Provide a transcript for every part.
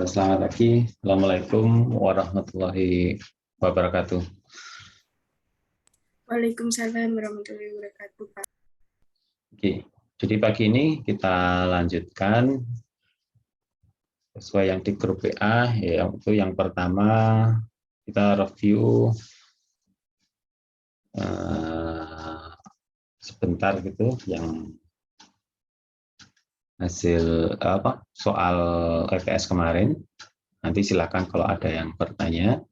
Selamat pagi, Assalamualaikum warahmatullahi wabarakatuh. Waalaikumsalam warahmatullahi wabarakatuh, Pak. Oke, jadi pagi ini kita lanjutkan sesuai yang di grup WA, yaitu yang pertama kita review sebentar gitu yang hasil soal EPS kemarin. Nanti silakan kalau ada yang bertanya.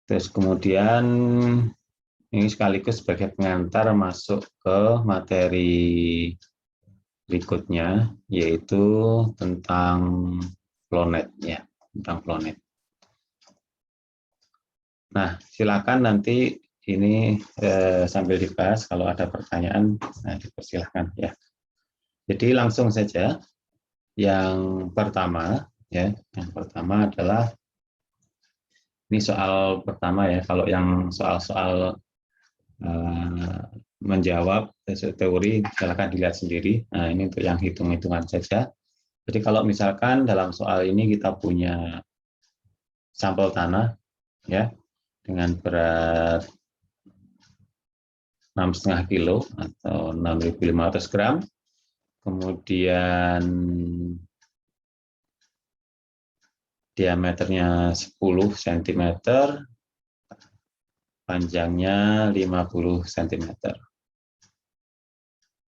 Terus kemudian ini sekaligus sebagai pengantar masuk ke materi berikutnya, yaitu tentang Flownet, ya, tentang Flownet. Nah, silakan nanti ini sambil dibahas, kalau ada pertanyaan, nah dipersilahkan ya. Jadi langsung saja, yang pertama ya, yang pertama adalah ini soal pertama ya. Kalau yang soal-soal menjawab teori silakan dilihat sendiri. Nah, ini untuk yang hitung-hitungan saja. Jadi kalau misalkan dalam soal ini kita punya sampel tanah ya dengan berat 6,5 kilo atau 6.500 gram, kemudian diameternya 10 cm, panjangnya 50 cm.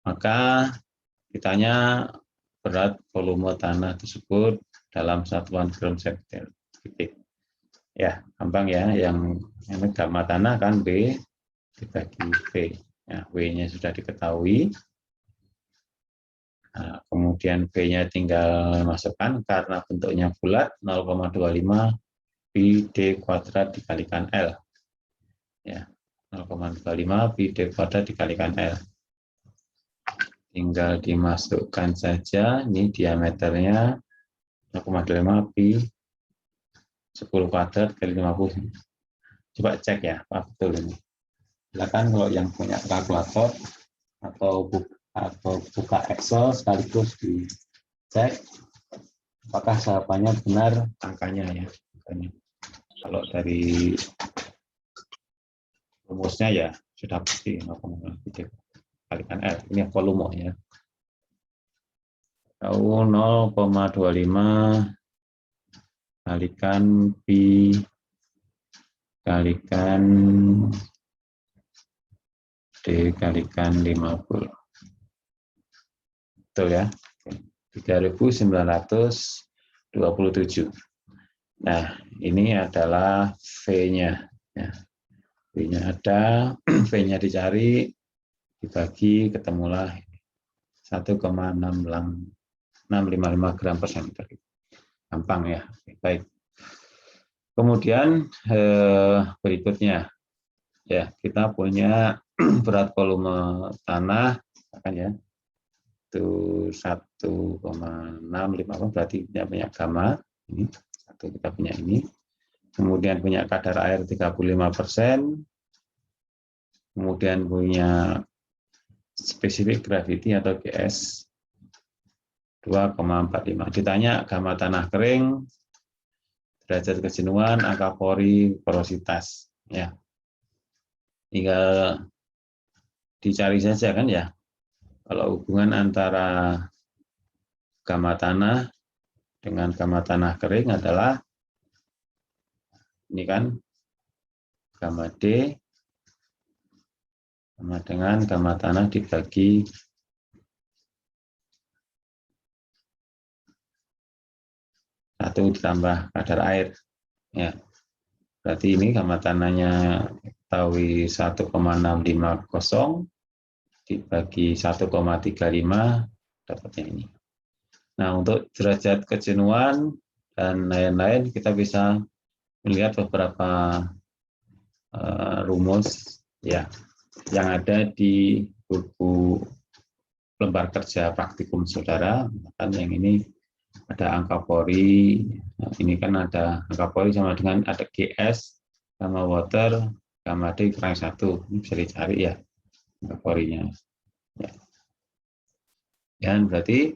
Maka ditanya berat volume tanah tersebut dalam satuan gram cm kubik. Ya, gampang ya. Yang gamma tanah kan B dibagi V. Ya, W-nya sudah diketahui. Nah, kemudian V-nya tinggal masukkan karena bentuknya bulat 0,25 pi D kuadrat dikalikan L. Ya, 0,25 pi D kuadrat dikalikan L. Tinggal dimasukkan saja, ini diameternya 0,25 pi 10 kuadrat kali 50. Coba cek ya, Pak, betul ini. Silakan kalau yang punya kalkulator atau buka Excel sekaligus dicek apakah jawabannya benar angkanya ya. Kalau dari rumusnya ya sudah pasti 0,5 kalikan L. Ini volume ya. Tahu 0,25 kalikan pi kalikan D kalikan 50. Betul ya? 3.927. Nah, ini adalah V-nya. Ya. V-nya ada, V-nya dicari, dibagi, ketemulah 1,655 gram per cm. Gampang ya. Baik. Kemudian berikutnya, ya kita punya berat volume tanah, kan ya, itu 1,655, berarti kita punya gamma ini, satu kita punya ini, kemudian punya kadar air 35%, kemudian punya spesifik gravity atau GS 2,45. Ditanya gamma tanah kering, derajat kejenuhan, angka pori, porositas, ya. Tinggal dicari saja kan ya. Kalau hubungan antara gamma tanah dengan gamma tanah kering adalah ini kan gamma D sama dengan gamma tanah dibagi 1 ditambah kadar air. Ya. Berarti ini gamma tanahnya ketahui 1,650 dibagi 1,35 dapatnya ini. Nah, untuk derajat kejenuhan dan lain-lain kita bisa melihat beberapa rumus ya yang ada di buku lembar kerja praktikum saudara. Kan yang ini ada angka pori, nah, ini kan ada angka pori sama dengan ada GS sama water gamma D kurang 1, ini bisa dicari ya angka porinya ya. Dan berarti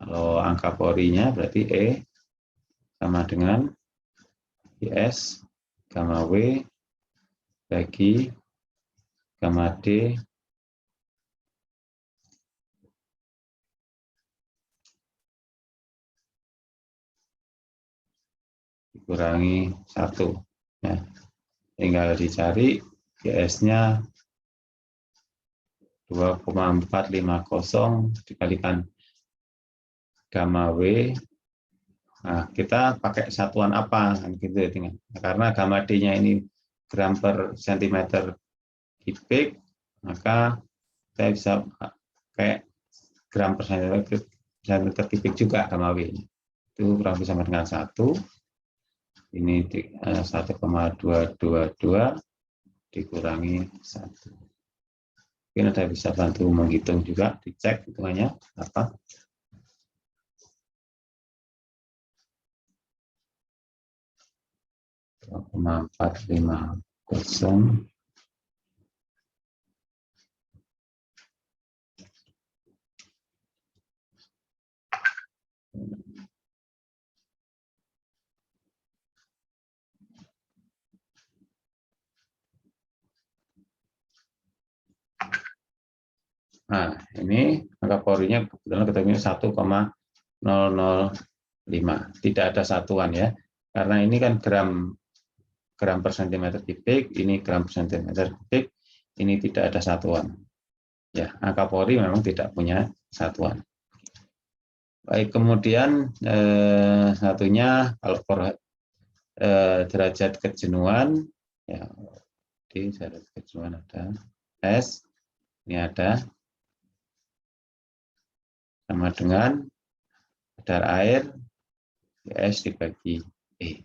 kalau angka porinya berarti E sama dengan IS gamma W bagi gamma D dikurangi 1. Ya, tinggal dicari GS-nya 2,450 dikalikan gamma W. Nah, kita pakai satuan apa kan gitu ya, tinggal. Karena gamma D-nya ini gram per centimeter kubik, maka saya bisa pakai gram per centimeter kubik juga gamma W. Itu kurang lebih sama dengan 1. Ini 1,222 dikurangi 1. Mungkin Anda bisa bantu menghitung juga, dicek hitungannya apa. (450) Nah, ini angka Pauli-nya kebetulan ketemunya 1,005. Tidak ada satuan ya. Karena ini kan gram per centimeter kubik, ini gram per centimeter kubik, ini tidak ada satuan. Ya, angka Pauli memang tidak punya satuan. Baik, kemudian satunya kalau derajat kejenuhan, ya, di derajat kejenuhan ada S, ini ada sama dengan kadar air S dibagi E.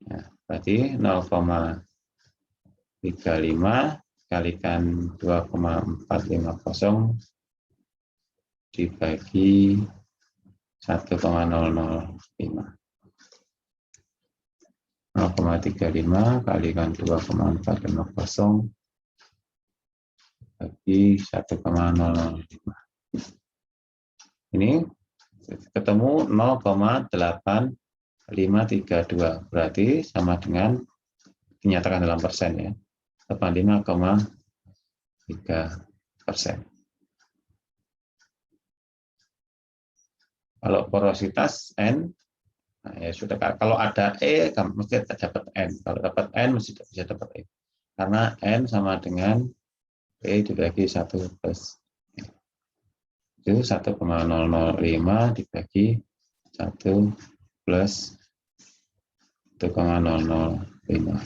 Ya, berarti 0,35 kalikan 2,450 dibagi 1,005. 0,35 kalikan 2,450 bagi 1,005. Ini ketemu 0,8532, berarti sama dengan dinyatakan dalam persen ya, 85,3%. Kalau porositas N, nah ya sudah, kalau ada E mesti dapat N, kalau dapat N mesti bisa dapat E, karena N sama dengan E dibagi 1 plus itu 1,005 dibagi 1 plus 1,005.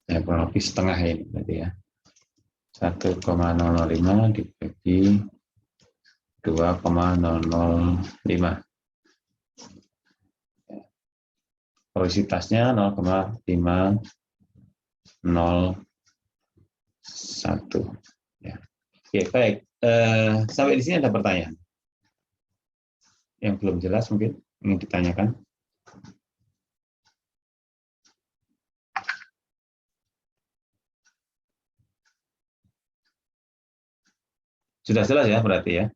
Ya, kurang lebih setengah ini berarti ya. 1,005 dibagi 2,005. Porositasnya 0,501. Ya. Oke, baik. Sampai di sini ada pertanyaan yang belum jelas mungkin ingin ditanyakan. Sudah jelas ya berarti ya.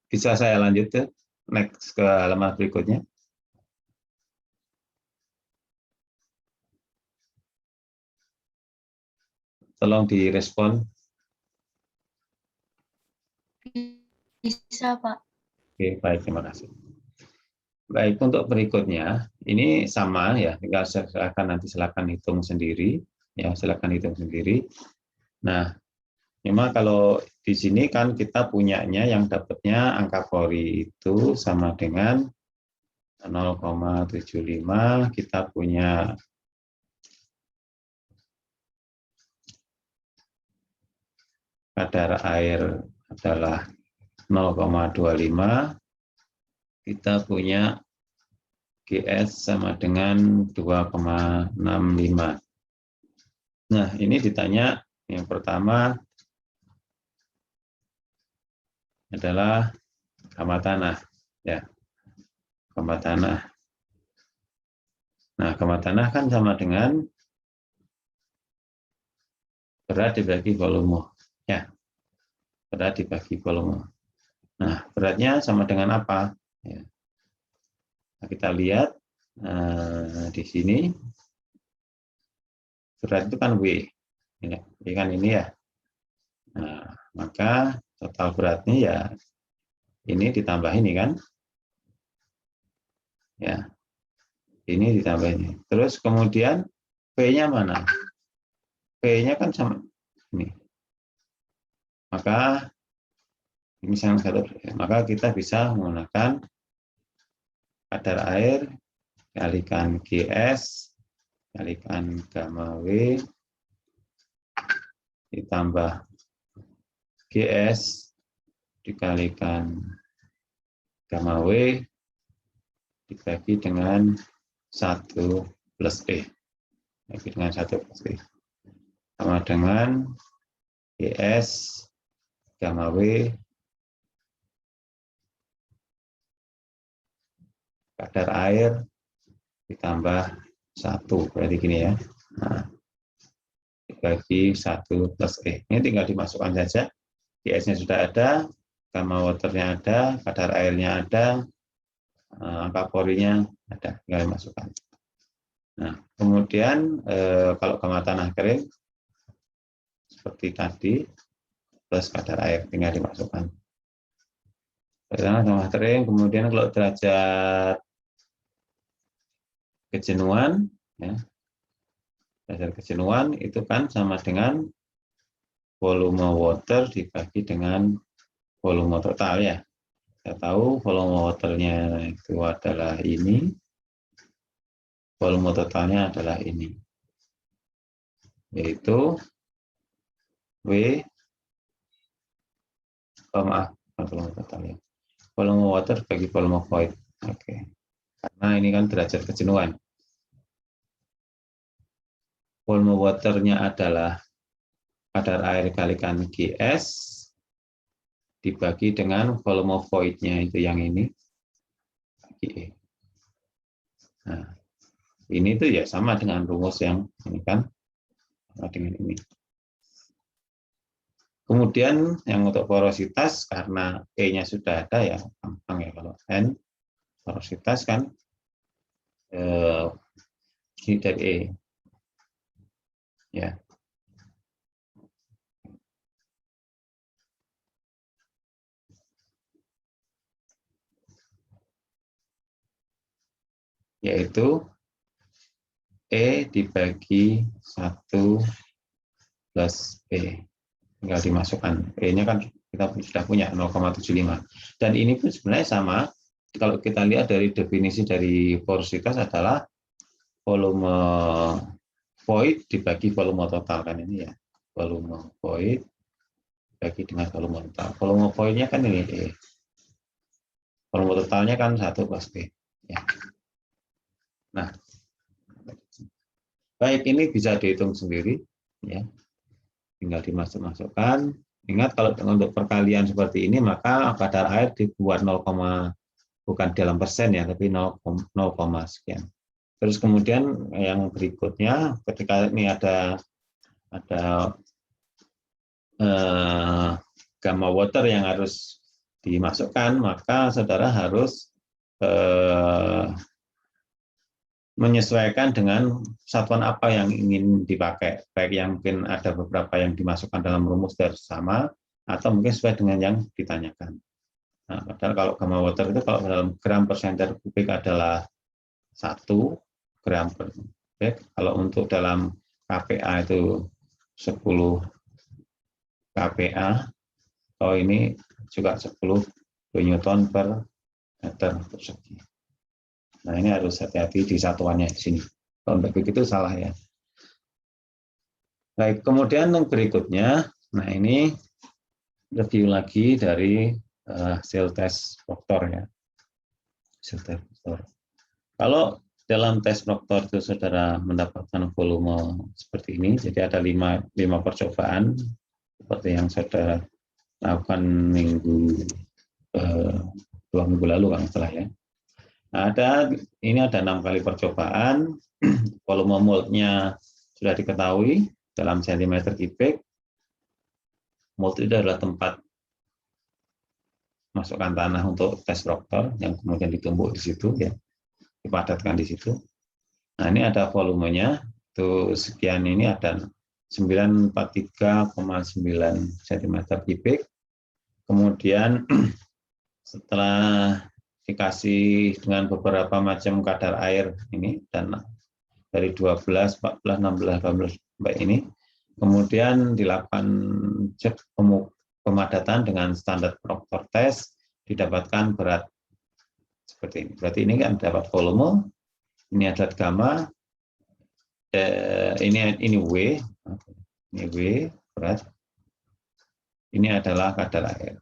Bisa saya lanjut ke next ke halaman berikutnya. Tolong direspon. Bisa, Pak. Oke, baik, terima kasih. Baik, untuk berikutnya ini sama ya, tinggal silakan hitung sendiri ya, silakan hitung sendiri. Nah, memang kalau di sini kan kita punyanya yang dapatnya angka Pauli itu sama dengan 0,75, kita punya kadar air adalah 0,25, kita punya GS sama dengan 2,65. Nah, ini ditanya yang pertama adalah gamma tanah, ya, gamma tanah. Nah, gamma tanah kan sama dengan berat dibagi volume, ya, berat dibagi volume. Nah, beratnya sama dengan apa? Ya. Nah, kita lihat di sini berat itu kan W, ya, kan ini ya. Nah, maka total beratnya ya ini ditambah ini kan, ya ini ditambah ini. Terus kemudian P-nya mana? P-nya kan sama ini. Maka misalnya satu, maka kita bisa menggunakan kadar air kalikan GS kalikan gamma W ditambah GS dikalikan gamma W dibagi dengan 1 plus E. Dibagi dengan 1 plus E. Sama dengan GS gamma W kadar air ditambah 1. Berarti gini ya. Nah, dibagi 1 plus E. Ini tinggal dimasukkan saja. GS-nya sudah ada, gamma waternya ada, kadar airnya ada, angka porinya ada, tinggal dimasukkan. Nah, kemudian kalau gamma tanah kering seperti tadi plus kadar air tinggal dimasukkan. Pertama gamma kering, kemudian kalau derajat kejenuhan, ya, derajat kejenuhan itu kan sama dengan volume water dibagi dengan volume total ya. Kita tahu volume waternya itu adalah ini, volume totalnya adalah ini, yaitu W, maaf, volume totalnya, volume water bagi volume void. Oke, karena ini kan derajat kejenuhan. Volume waternya adalah kadar air kalikan GS dibagi dengan volume void-nya itu yang ini, E. Nah, ini tuh ya sama dengan rumus yang ini kan, sama dengan ini. Kemudian yang untuk porositas, karena E-nya sudah ada ya, gampang ya kalau N, porositas kan dari E. Ya. Yaitu E dibagi 1 plus E. Tinggal dimasukkan. E-nya kan kita sudah punya 0,75. Dan ini pun sebenarnya sama. Kalau kita lihat dari definisi dari porositas adalah volume void dibagi volume total kan ini ya. Volume void dibagi dengan volume total. Volume void-nya kan ini E. Volume totalnya kan 1 plus E. Ya. Nah, baik, ini bisa dihitung sendiri ya. Tinggal dimasukkan. Ingat kalau untuk perkalian seperti ini maka kadar air dibuat 0, bukan dalam persen ya, tapi 0, sekian. Terus kemudian yang berikutnya ketika ini ada gamma water yang harus dimasukkan, maka saudara harus menyesuaikan dengan satuan apa yang ingin dipakai, baik yang mungkin ada beberapa yang dimasukkan dalam rumus bersama atau mungkin sesuai dengan yang ditanyakan. Nah, padahal kalau gamma water itu kalau dalam gram per center kubik adalah 1 gram per kubik, kalau untuk dalam kPa itu 10 kPa, kalau ini juga 10 Newton per meter persegi. Nah, ini harus hati-hati di satuannya di sini. Kalau begitu salah ya. Baik, kemudian yang berikutnya, nah ini review lagi dari hasil tes Proctor ya. Hasil tes Proctor. Kalau dalam tes Proctor itu saudara mendapatkan volume seperti ini, jadi ada 5 percobaan seperti yang saudara lakukan dua minggu lalu kalau salah ya. Nah, ini ada 6 kali percobaan, volume mold-nya sudah diketahui dalam sentimeter kubik. Mold itu adalah tempat masukkan tanah untuk tes proktor yang kemudian ditumbuk di situ ya, dipadatkan di situ. Nah, ini ada volumenya itu sekian, ini ada 943,9 cm3. Kemudian setelah dikasih dengan beberapa macam kadar air ini dan dari 12, 14, 16, 18 sampai ini, kemudian dilakukan cek pemadatan dengan standar Proctor test, didapatkan berat seperti ini. Berarti ini kan dapat volume, ini adalah gamma, ini W, ini W berat, ini adalah kadar air.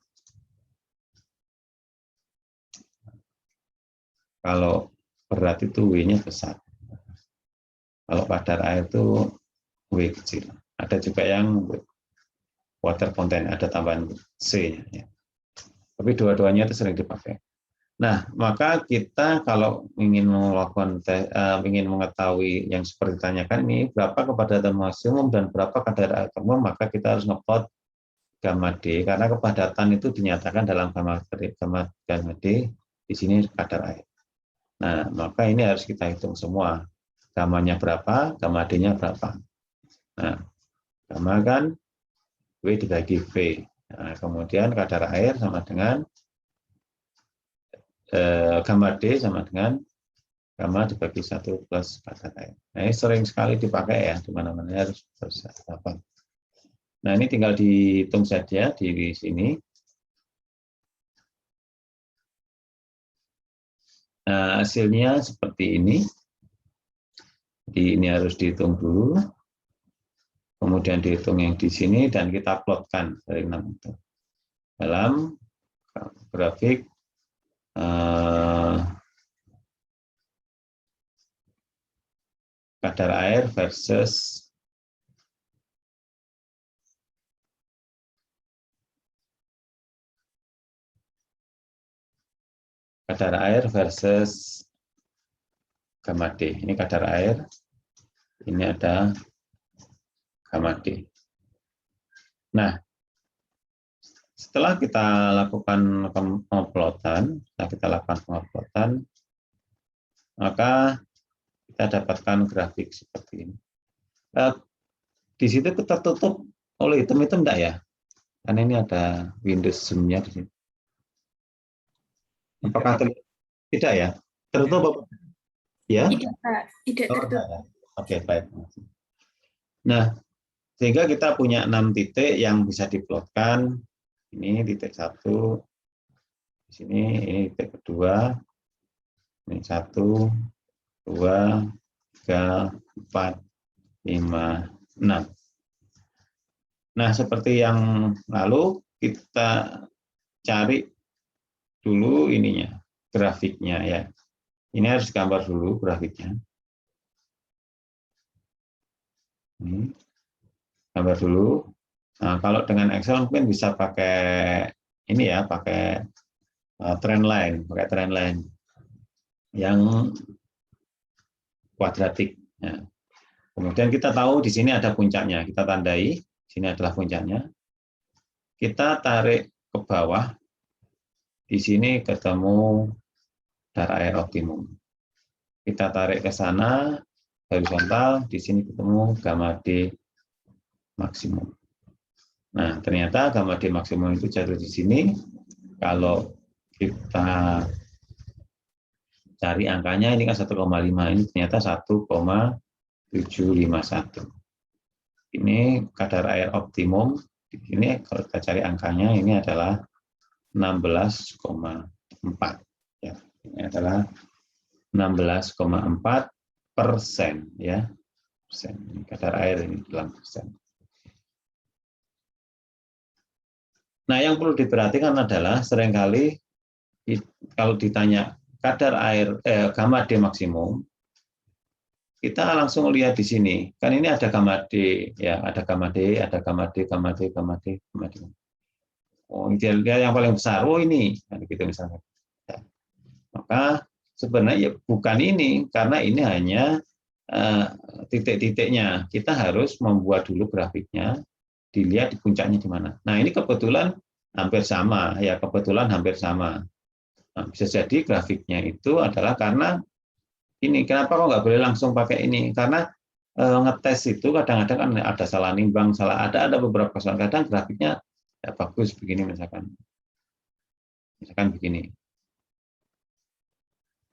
Kalau berat itu W-nya besar. Kalau kadar air itu W kecil. Ada juga yang water content, ada tambahan C-nya. Ya. Tapi dua-duanya itu sering dipakai. Nah, maka kita kalau ingin melakukan ingin mengetahui yang seperti ditanyakan ini, berapa kepadatan maksimum dan berapa kadar air termum, maka kita harus ngeplot gamma D, karena kepadatan itu dinyatakan dalam gamma D, di sini kadar air. Nah, maka ini harus kita hitung semua. Gamanya berapa, gamma D-nya berapa. Nah, gamma kan W dibagi V. Nah, kemudian kadar air sama dengan gamma D sama dengan gamma dibagi 1 plus kadar air. Nah, ini sering sekali dipakai ya, di mana-mana harus apa. Nah, ini tinggal dihitung saja di sini. Nah, hasilnya seperti ini. Jadi ini harus dihitung dulu. Kemudian dihitung yang di sini dan kita plotkan dari 6 itu. Dalam grafik kadar air versus gamma D. Ini kadar air, ini ada gamma D. Nah, setelah kita lakukan penguploadan, maka kita dapatkan grafik seperti ini. Di situ tertutup oleh hitam-hitam enggak ya? Karena ini ada Windows Zoom-nya di sini. Apakah tidak ya? Tertutup apa? Ya? Tidak, Pak. Tidak tertutup. Oke, baik. Nah, sehingga kita punya 6 titik yang bisa diplotkan. Ini titik 1, di sini ini titik kedua, ini 1, 2, 3, 4, 5, 6. Nah, seperti yang lalu kita cari dulu ininya, grafiknya ya. Ini harus gambar dulu grafiknya. Ini gambar dulu. Nah, kalau dengan Excel mungkin bisa pakai ini ya, pakai trend line yang kuadratik. Nah, kemudian kita tahu di sini ada puncaknya, kita tandai. Sini adalah puncaknya. Kita tarik ke bawah. Di sini ketemu kadar air optimum. Kita tarik ke sana horizontal, di sini ketemu gamma D maksimum. Nah, ternyata gamma D maksimum itu jatuh di sini. Kalau kita cari angkanya, ini kan 1,5, ini ternyata 1,751. Ini kadar air optimum. Di sini kalau kita cari angkanya, ini adalah 16,4. Ya, ini adalah 16,4% ya. Persen. Ini kadar air ini dalam persen. Nah, yang perlu diperhatikan adalah seringkali kalau ditanya kadar air gamma D maksimum, kita langsung lihat di sini. Kan ini ada gamma D, ya, ada gamma D, ada gamma D, gamma D, gamma D, gamma D. Oh, dia yang paling besar. Oh, ini, nah, gitu misalnya. Ya. Maka sebenarnya ya bukan ini, karena ini hanya titik-titiknya. Kita harus membuat dulu grafiknya, dilihat di puncaknya di mana. Nah, ini kebetulan hampir sama, ya kebetulan hampir sama. Nah, bisa jadi grafiknya itu adalah karena ini, kenapa kok nggak boleh langsung pakai ini? Karena ngetes itu kadang-kadang kan ada salah nimbang, ada beberapa kesalahan, kadang grafiknya tidak bagus begini misalkan begini.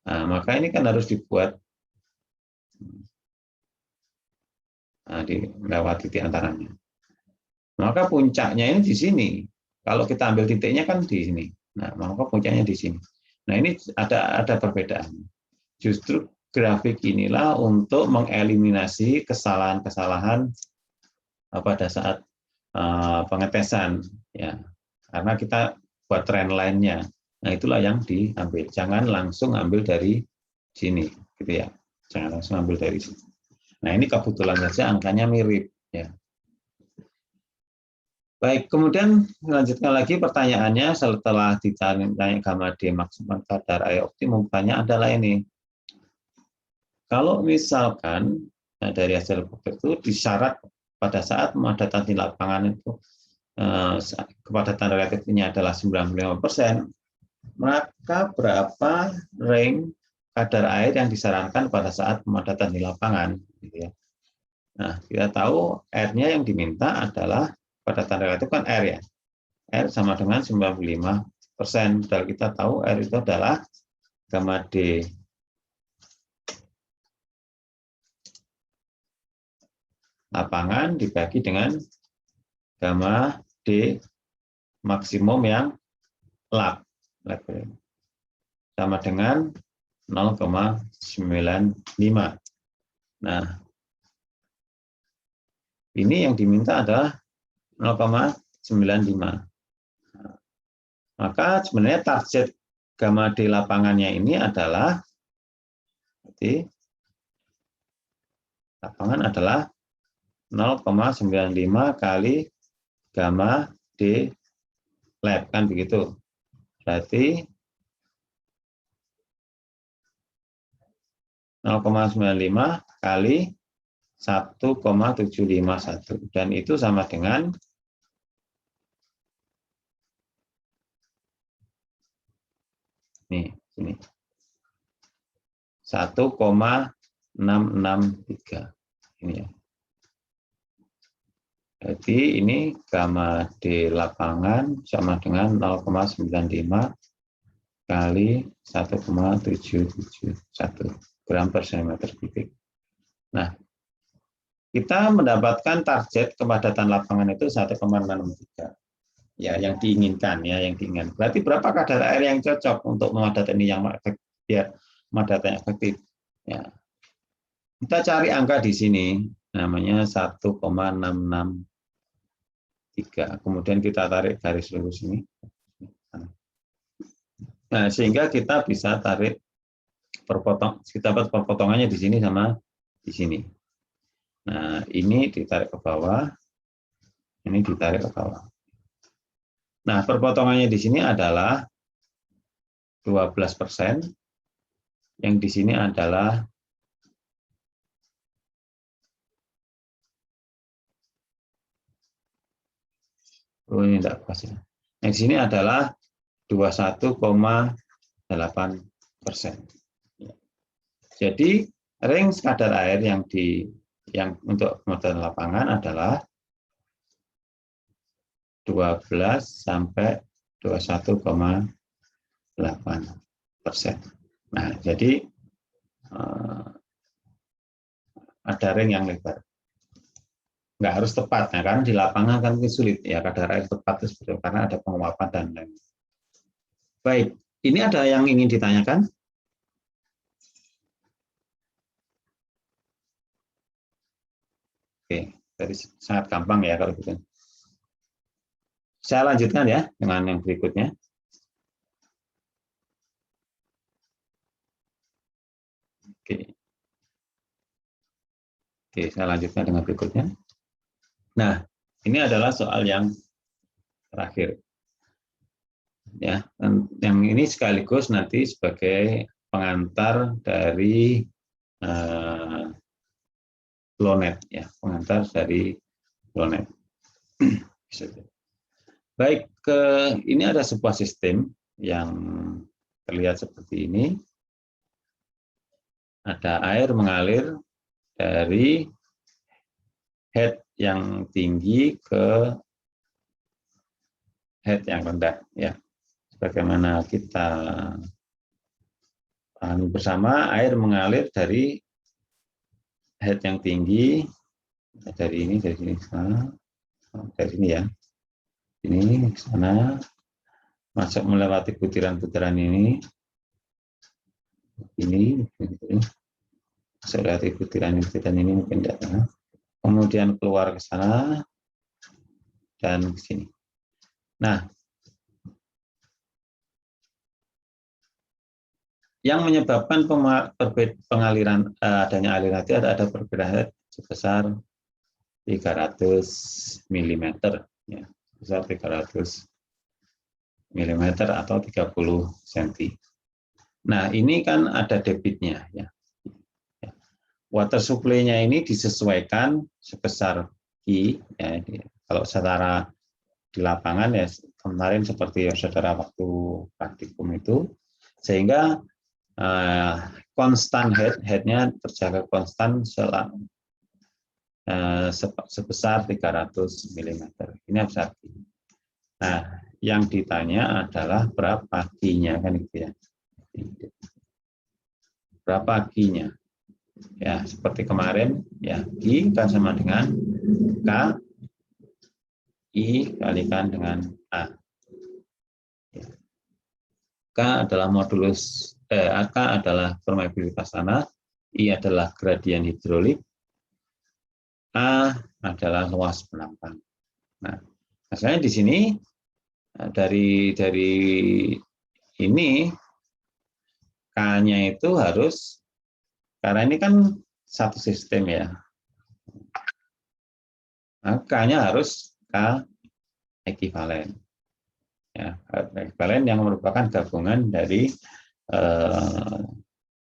Nah, maka ini kan harus dibuat lewat titik antaranya. Maka puncaknya ini di sini. Kalau kita ambil titiknya kan di sini. Nah, maka puncaknya di sini. Nah, ini ada perbedaan. Justru grafik inilah untuk mengeliminasi kesalahan-kesalahan pada saat pengetesan, ya. Karena kita buat trend line-nya. Nah, itulah yang diambil. Jangan langsung ambil dari sini, gitu ya. Jangan langsung ambil dari sini. Nah, ini kebetulan saja angkanya mirip, ya. Baik, kemudian lanjutkan lagi pertanyaannya setelah ditanya gamma D maksimal kadar air optimum, pertanyaan adalah ini. Kalau misalkan dari hasil itu disyarat pada saat pemadatan di lapangan itu kepadatan relatifnya adalah 95%, maka berapa range kadar air yang disarankan pada saat pemadatan di lapangan, gitu ya. Nah, kita tahu R-nya yang diminta adalah kepadatan relatif kan R ya. R sama dengan 95%. Dan kita tahu R itu adalah gamma D lapangan dibagi dengan gamma D maksimum yang lab sama dengan 0,95. Nah, ini yang diminta adalah 0,95. Maka sebenarnya target gamma D lapangannya ini adalah lapangan adalah 0,95 kali gamma D lab, kan begitu. Berarti 0,95 kali 1,751, dan itu sama dengan ini 1,663 ini ya. Jadi ini gamma D lapangan sama dengan 0,95 kali 1,771 gram per cm kubik. Nah, kita mendapatkan target kepadatan lapangan itu 1,663. Ya, yang diinginkan ya, yang diinginkan. Berarti berapa kadar air yang cocok untuk memadatkan ini yang biar memadatkan efektif? Ya. Kita cari angka di sini, namanya 1,663. Kemudian kita tarik garis lurus ini. Nah, sehingga kita bisa tarik kita dapat perpotongannya di sini sama di sini. Nah, ini ditarik ke bawah, ini ditarik ke bawah. Nah, perpotongannya di sini adalah 12%, yang di sini adalah ini enggak pas ya. Yang di sini adalah 21,8%. Jadi range kadar air yang untuk pemadatan lapangan adalah 12 sampai 21,8%. Nah, jadi ada range yang lebar. Nggak harus tepat, nah, karena di lapangan kan sulit ya kadar air tepat itu karena ada penguapan dan lain. Baik, ini ada yang ingin ditanyakan? Oke, jadi sangat gampang ya kalau gitu. Saya lanjutkan ya dengan yang berikutnya. Oke, saya lanjutkan dengan berikutnya. Nah, ini adalah soal yang terakhir. Ya, yang ini sekaligus nanti sebagai pengantar dari Flownet ya, pengantar dari Flownet. Baik, ini ada sebuah sistem yang terlihat seperti ini. Ada air mengalir dari head yang tinggi ke head yang rendah, ya. Sebagaimana kita pahami bersama, air mengalir dari head yang tinggi, dari sini ke sana, dari sini ya, ini ke sana, masuk melewati butiran-butiran ini, masuk melewati butiran-butiran ini mungkin tidak, kemudian keluar ke sana dan ke sini. Nah, yang menyebabkan pengaliran adanya aliran itu ada perbedaan sebesar 300 mm, ya, sebesar 300 mm atau 30 cm. Nah, ini kan ada debitnya, ya. Water supply-nya ini disesuaikan sebesar Q, ya. Kalau secara di lapangan ya kemarin seperti yang saudara waktu praktikum itu, sehingga konstan headnya terjaga konstan sebesar 300 mm. Ini harus arti. Nah, yang ditanya adalah berapa Q-nya kan gitu ya. Berapa Q-nya? Ya, seperti kemarin ya, Q kan sama dengan K I kalikan dengan A. K adalah modulus K adalah permeabilitas tanah, I adalah gradien hidrolik, A adalah luas penampang. Nah, masalahnya di sini dari ini K-nya itu harus, karena ini kan satu sistem ya. Nah, K-nya harus K ekivalen. Ya, ekivalen yang merupakan gabungan dari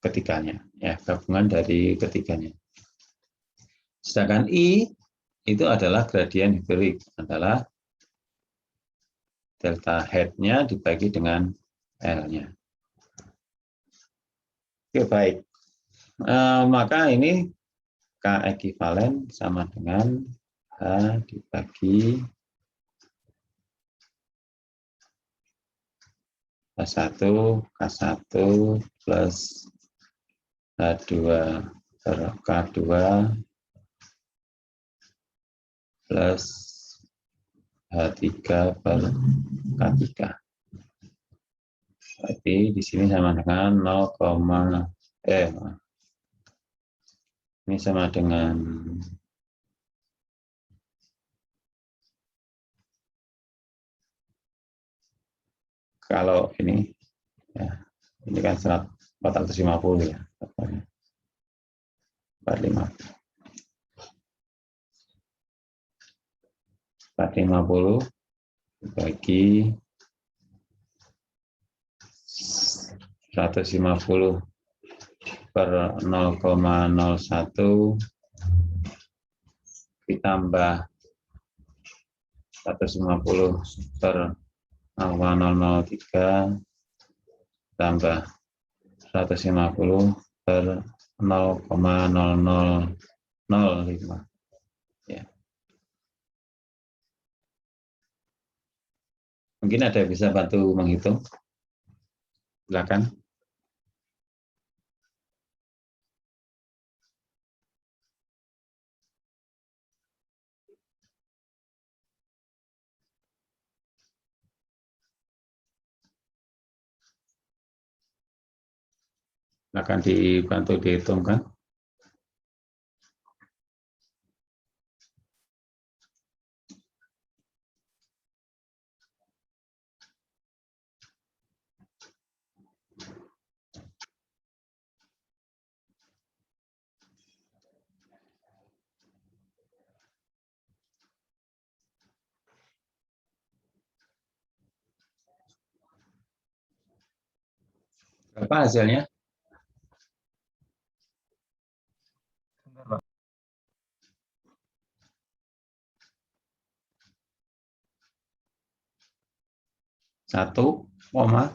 ketiganya, ya, gabungan dari ketiganya. Sedangkan I itu adalah gradien hidrolik, adalah delta head-nya dibagi dengan L-nya. Oke, baik. Maka ini K ekivalen sama dengan H dibagi H1 K1 plus H2 per K2 plus H3 per K3. Berarti di sini sama dengan 0, ini sama dengan kalau ini ya, ini kan 450 ya, 450 bagi 150 per 0,01 ditambah 150 per 0,003 tambah 150 per 0,0005. Ya. Mungkin ada yang bisa bantu menghitung? Silakan. Akan dibantu dihitungkan. Berapa hasilnya? 1, koma.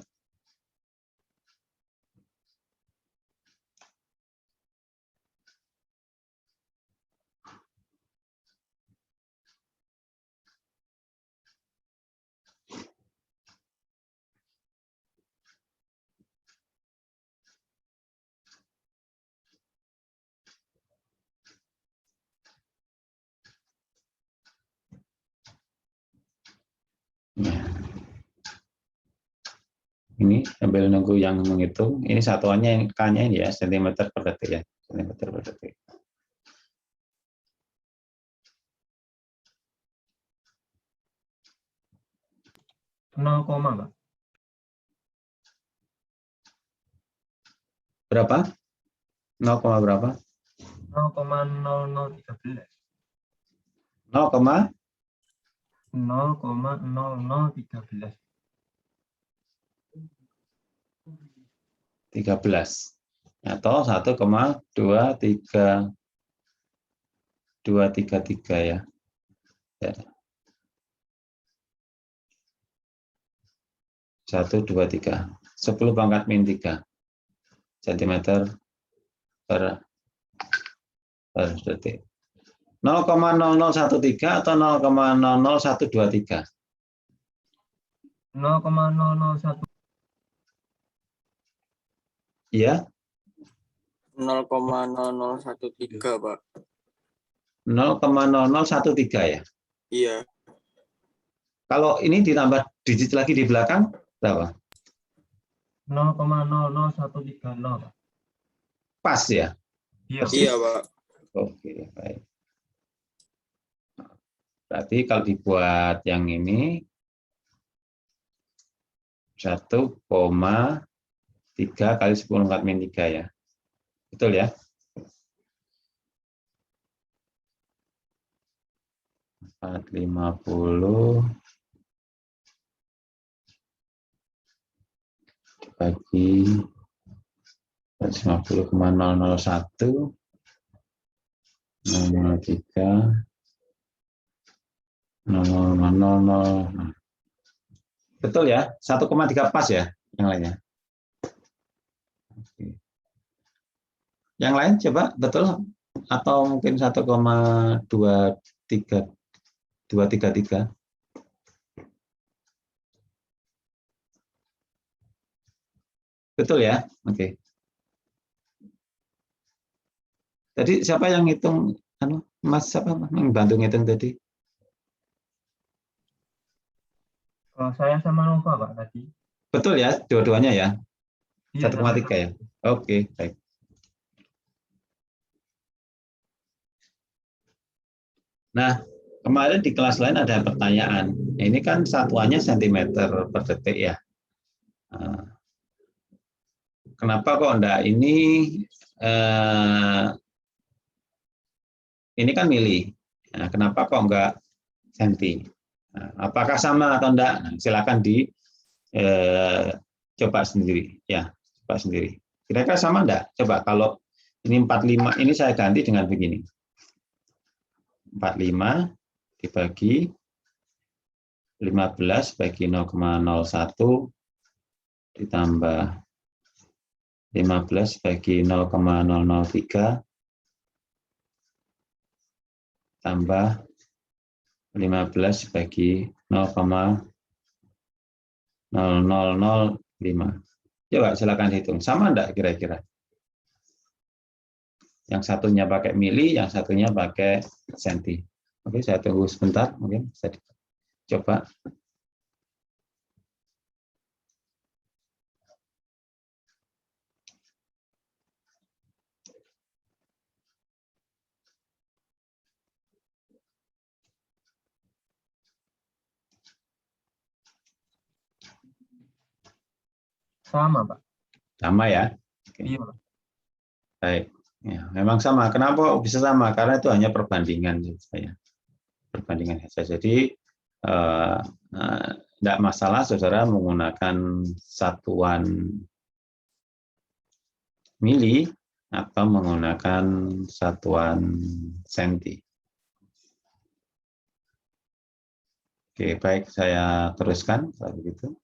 Ya. Ini sambil nunggu yang menghitung. Ini satuannya yang K-nya ini ya, sentimeter per detik ya, sentimeter per detik. Nol koma, Pak. Berapa? 0, berapa? 0,0013. 0, 0,0013. 13 atau 1,233 ya. Ya. 123 10 pangkat min 3 cm per detik. 0,0013 atau 0,00123? 0,001. Iya, 0,0013, Pak. 0,0013 ya. Iya. Kalau ini ditambah digit lagi di belakang berapa? 0,00130, Pak. Pas ya? Iya, Pak. Iya, Pak. Oke, baik. Berarti kalau dibuat yang ini 1,3 kali 10 pangkat min 3 ya. Betul ya? 450 dibagi 150,001 003 000. Betul ya? 1,3 pas ya yang lainnya. Oke. Yang lain coba betul atau mungkin 1,233. Betul ya? Oke. Tadi siapa yang ngitung? Mas siapa yang bantu ngitung tadi? Saya sama Nova, Pak, tadi. Betul ya, dua-duanya ya? Iya, 1,3 ya? Oke, baik. Nah, kemarin di kelas lain ada pertanyaan. Ini kan satuannya sentimeter per detik ya. Kenapa kok enggak ini kan mili. Nah, kenapa kok enggak senti? Nah, apakah sama atau enggak? Nah, silakan coba sendiri ya, coba sendiri. Kira-kira sama enggak? Coba kalau ini 45 ini saya ganti dengan begini. 45 dibagi 15 bagi 0,01 ditambah 15 bagi 0,003 tambah 15 bagi 0,0005. Coba silakan hitung. Sama enggak kira-kira? Yang satunya pakai mili, yang satunya pakai senti. Oke, saya tunggu sebentar. Mungkin bisa coba. Sama, Pak. Sama ya? Oke. Iya, Pak. Baik. Ya, memang sama. Kenapa bisa sama? Karena itu hanya perbandingan saya. Perbandingan saja. Jadi tidak masalah saudara menggunakan satuan mili atau menggunakan satuan senti. Oke, baik, saya teruskan kalau begitu.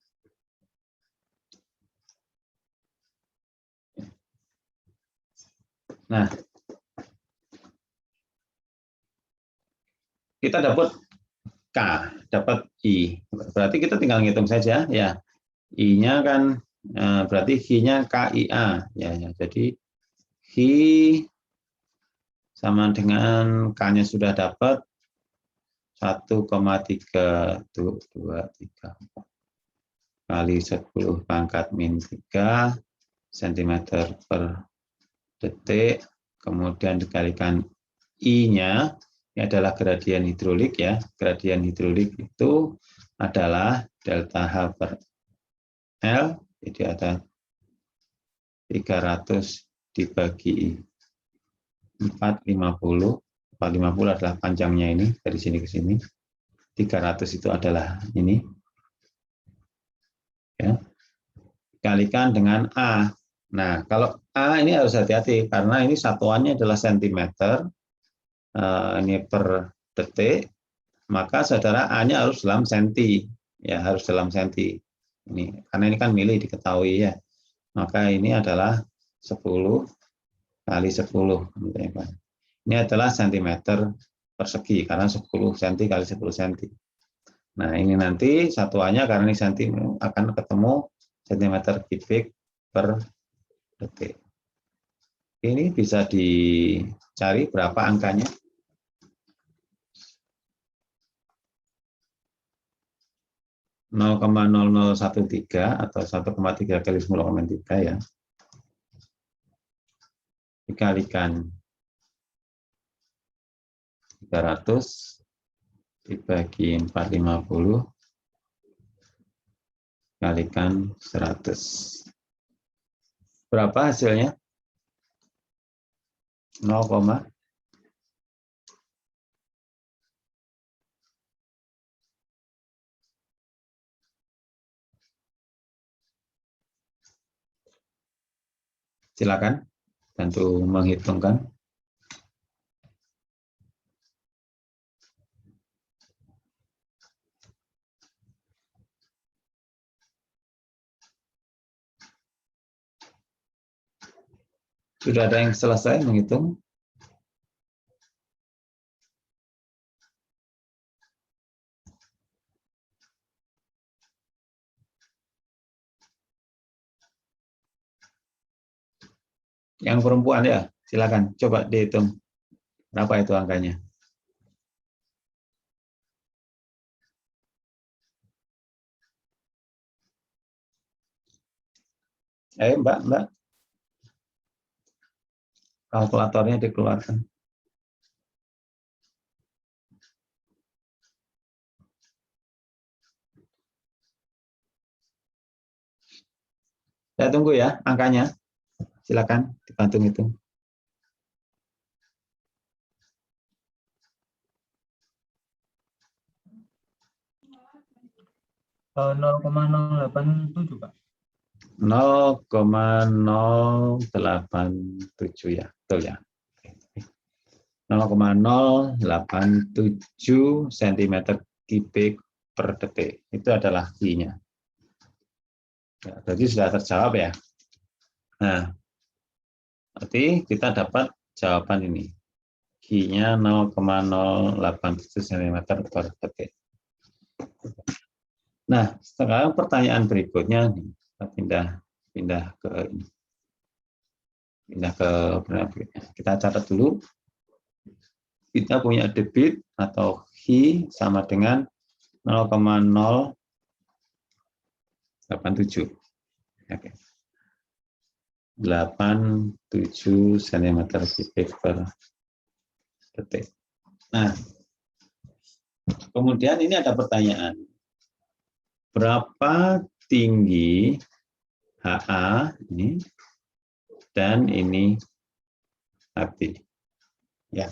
Nah, kita dapat K, dapat I. Berarti kita tinggal ngitung saja ya. I-nya kan berarti Hi-nya KIA ya, ya. Jadi Hi sama dengan K-nya sudah dapat 1,3 kali 10 pangkat min 3 cm per detik, kemudian dikalikan I-nya, ini adalah gradien hidrolik ya. Gradien hidrolik itu adalah delta H per L, jadi ada 300 dibagi 450. 450 adalah panjangnya ini, dari sini ke sini. 300 itu adalah ini. Ya. Dikalikan dengan A. Nah, kalau A ini harus hati-hati, karena ini satuannya adalah sentimeter, ini per detik, maka saudara A-nya harus dalam senti, ya harus dalam senti. Ini karena ini kan mili diketahui ya. Maka ini adalah 10 kali 10. Ini adalah sentimeter persegi karena 10 cm kali 10 cm. Nah, ini nanti satuannya karena ini senti akan ketemu centimeter kubik per detik. Ini bisa dicari berapa angkanya. 0,0013 atau 1,3 kali 10,3 ya. Dikalikan 300 dibagi 450 kalikan 100. Berapa hasilnya? 0, silakan bantu menghitungkan. Sudah ada yang selesai menghitung? Yang perempuan ya, silakan coba dihitung. Berapa itu angkanya? Mbak. Kalkulatornya dikeluarkan. Saya tunggu ya angkanya. Silakan dibantu hitung. Oh, 0,087 Pak. 0,087 ya, betul ya. 0,087 cm kubik per detik. Itu adalah I-nya. Ya, jadi sudah terjawab ya. Nah, berarti kita dapat jawaban ini. I-nya 0,087 cm per detik. Nah, sekarang pertanyaan berikutnya nih, kita pindah ke berikutnya. Kita catat dulu. Kita punya debit atau Hi sama dengan 0,087. Oke. 87 cm kubik per detik. Nah, kemudian ini ada pertanyaan. Berapa tinggi HA ini dan ini HB? Ya.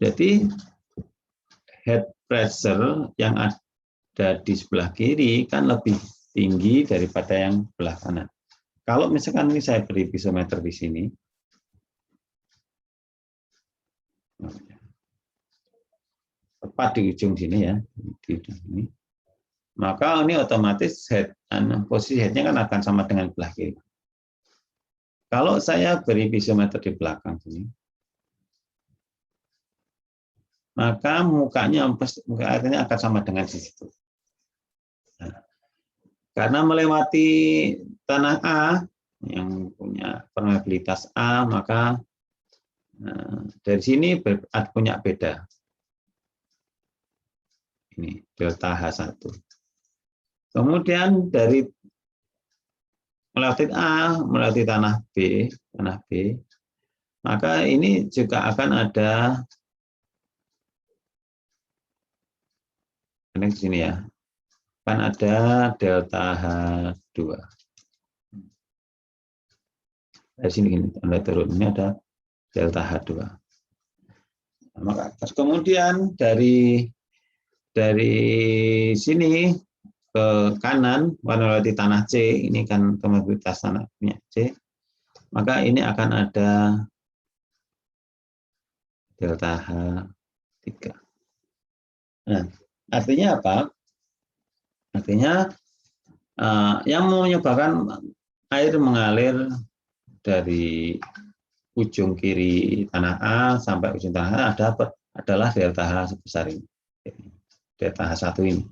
Jadi head pressure yang ada di sebelah kiri kan lebih tinggi daripada yang sebelah kanan. Kalau misalkan ini saya beri pisometer di sini, tepat di ujung sini ya, di ujung sini, maka ini otomatis posisi headnya kan akan sama dengan sebelah kiri. Kalau saya beri pisometer di belakang sini, maka mukanya akhirnya akan sama dengan di situ. Nah, karena melewati tanah A yang punya permeabilitas A, maka dari sini punya beda. Ini delta H1. Kemudian dari melewati A, melewati tanah B, maka ini juga akan ada ini di sini ya, akan ada delta H2. Dari sini Anda turun, ini ada delta H2. Maka kemudian dari sini ke kanan melewati tanah C, ini kan permeabilitas tanahnya C, maka ini akan ada delta H3. Nah, artinya apa? Artinya yang menyebabkan air mengalir dari ujung kiri tanah A sampai ujung tanah A adalah delta H sebesar ini, delta H1 ini.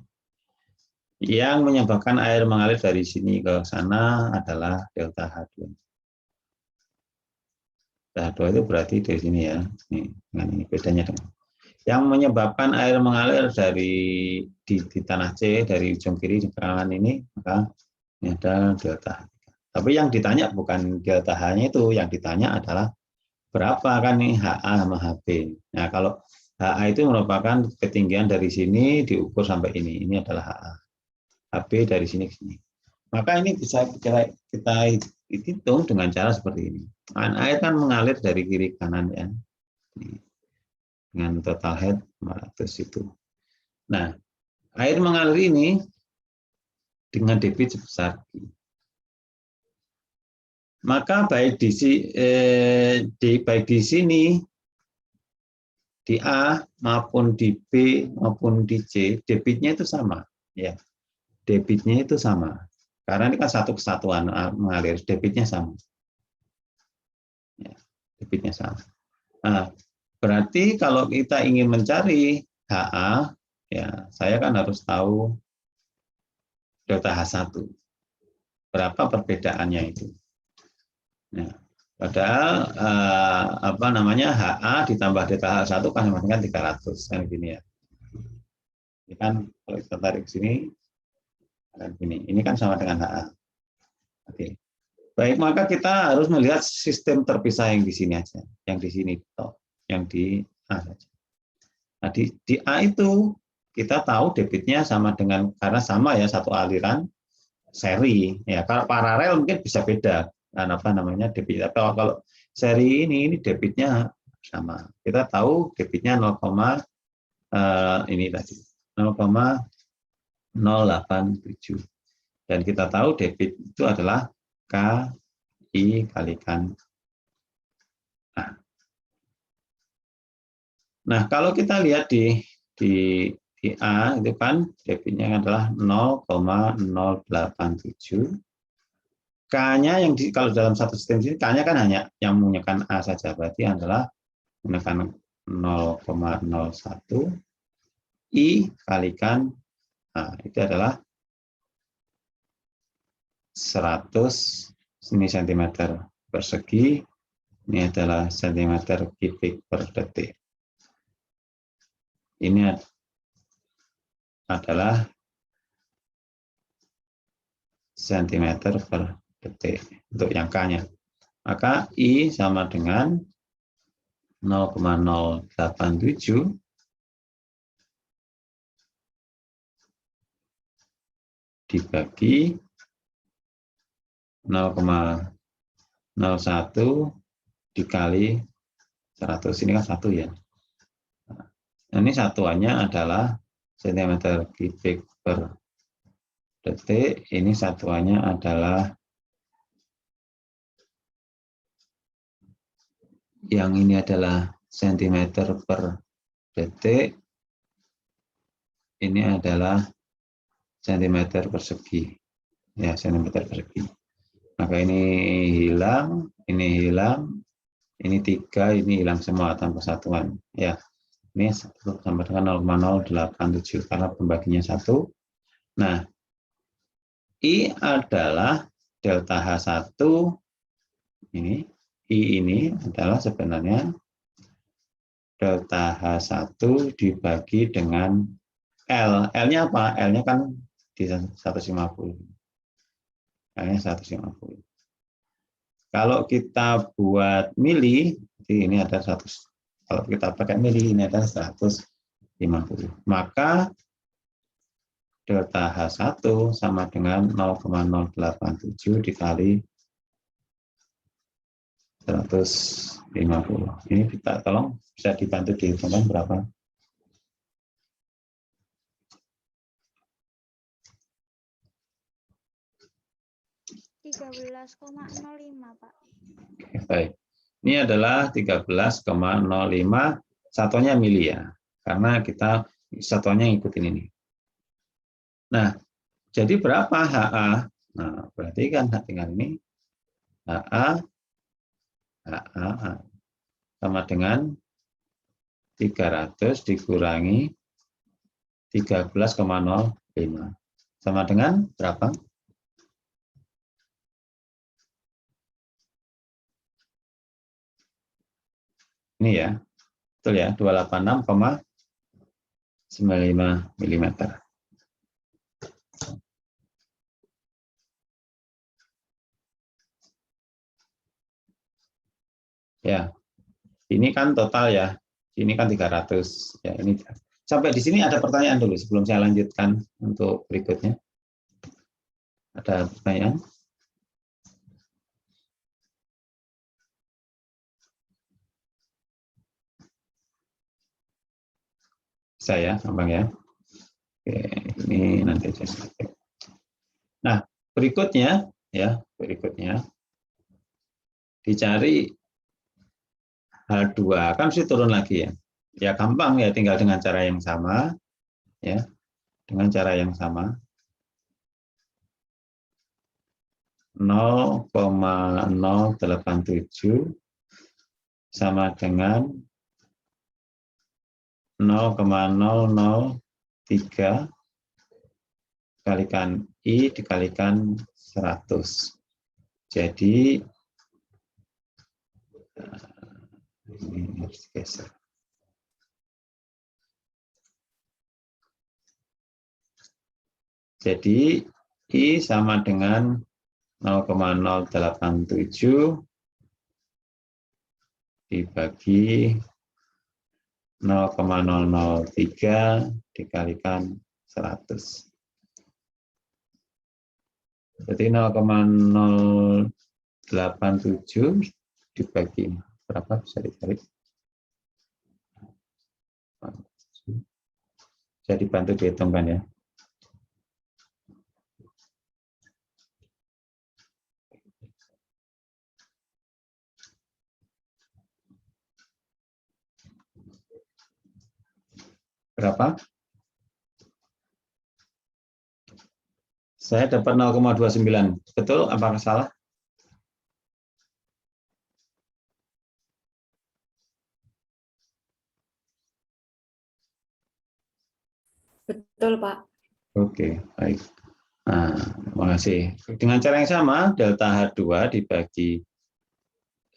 Yang menyebabkan air mengalir dari sini ke sana adalah delta H2. Delta H2 itu berarti dari sini ya, ini bedanya dengan. Yang menyebabkan air mengalir dari di tanah C dari ujung kiri ke kanan ini, maka ini ada delta H3. Tapi yang ditanya bukan delta H-nya itu, yang ditanya adalah berapa kan nih HA sama HB. Nah, kalau HA itu merupakan ketinggian dari sini diukur sampai ini adalah HA. HB dari sini ke sini. Maka ini bisa kita hitung dengan cara seperti ini. Air kan mengalir dari kiri ke kanan ya. Dengan total head 500 itu. Nah, air mengalir ini dengan debit sebesar Q. Maka baik di sini di A maupun di B maupun di C debitnya itu sama ya. Debitnya itu sama. Karena ini kan satu kesatuan mengalir, debitnya sama. Ya, debitnya sama. Nah, berarti kalau kita ingin mencari HA, ya saya kan harus tahu delta H1. Berapa perbedaannya itu? Nah, padahal HA ditambah delta H1 kan sama dengan 300 kan gini ya. Ini kan kalau kita tarik ke sini kan gini. Ini kan sama dengan HA. Oke. Baik, maka kita harus melihat sistem terpisah yang di sini aja, yang di sini yang di A saja. Nah, di A itu kita tahu debitnya sama dengan, karena sama ya, satu aliran seri ya. Kalau paralel mungkin bisa beda. Dan debit. Kalau seri ini debitnya sama. Kita tahu debitnya 0,087. Dan kita tahu debit itu adalah KI kalikan A. Nah, kalau kita lihat di A itu kan debitnya adalah 0,087. K-nya kalau dalam satu sistem ini K-nya kan hanya yang menggunakan A saja, berarti adalah menggunakan 0,01 I kalikan A, itu adalah 100 ini cm persegi, ini adalah cm kubik per detik. Ini adalah cm per detik untuk yang K-nya. Maka I sama dengan 0,087 dibagi 0,01 dikali 100. Ini kan 1 ya. Nah, ini satuannya adalah cm kubik per detik. Ini satuannya adalah yang ini adalah cm per detik. Ini adalah cm persegi. Ya, cm persegi. Maka ini hilang, ini 3, ini hilang semua tanpa satuan. Ya, ini sama dengan 0,087 karena pembaginya 1. Nah, I adalah delta H1 ini. I ini adalah sebenarnya delta H1 dibagi dengan L. L-nya apa? L-nya kan di 150. L-nya 150. Kalau kita buat mili, ini ada 100. Kalau kita pakai mili, ini ada 150. Maka delta H1 sama dengan 0,087 dikali 150. Ini kita tolong bisa dibantu dihitungkan berapa? .05 Pak. Oke, baik. Ini adalah 13,05, satuannya mili ya. Karena kita satuannya ngikutin ini. Nah, jadi berapa HA? Nah, berarti kan tinggal ini HA sama dengan 300 dikurangi 13,05. Sama dengan berapa? Ini ya, betul ya, 286,95 mm. Ya, ini kan total ya, ini kan 300. Ya, ini sampai di sini ada pertanyaan dulu sebelum saya lanjutkan untuk berikutnya. Ada pertanyaan? Saya, gampang ya. Oke, ini nanti saya selesai. Nah, berikutnya dicari H2, kan mesti turun lagi ya. Ya gampang ya, tinggal dengan cara yang sama ya. Dengan cara yang sama. 0,087 sama dengan 0,003 dikalikan I dikalikan 100. Jadi ini harus geser. Jadi I sama dengan 0,087 dibagi 0,003 dikalikan 100. Berarti 0,087 dibagi berapa bisa dicari? Bisa dibantu dihitungkan ya. Berapa? Saya dapat 0,29. Betul? Apakah salah? Betul, Pak. Oke, baik. Nah, terima kasih. Dengan cara yang sama, delta H2 dibagi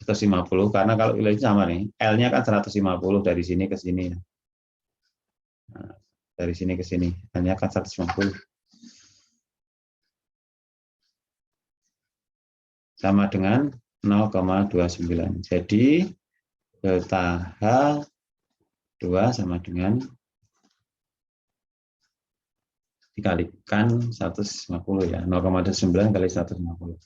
150, karena kalau ini sama nih, L-nya kan 150 dari sini ke sini. Nah, dari sini ke sini, L-nya kan 150. Sama dengan 0,29. Jadi, delta H2 sama dengan dikalikan 150 ya, 0,9 kali 150.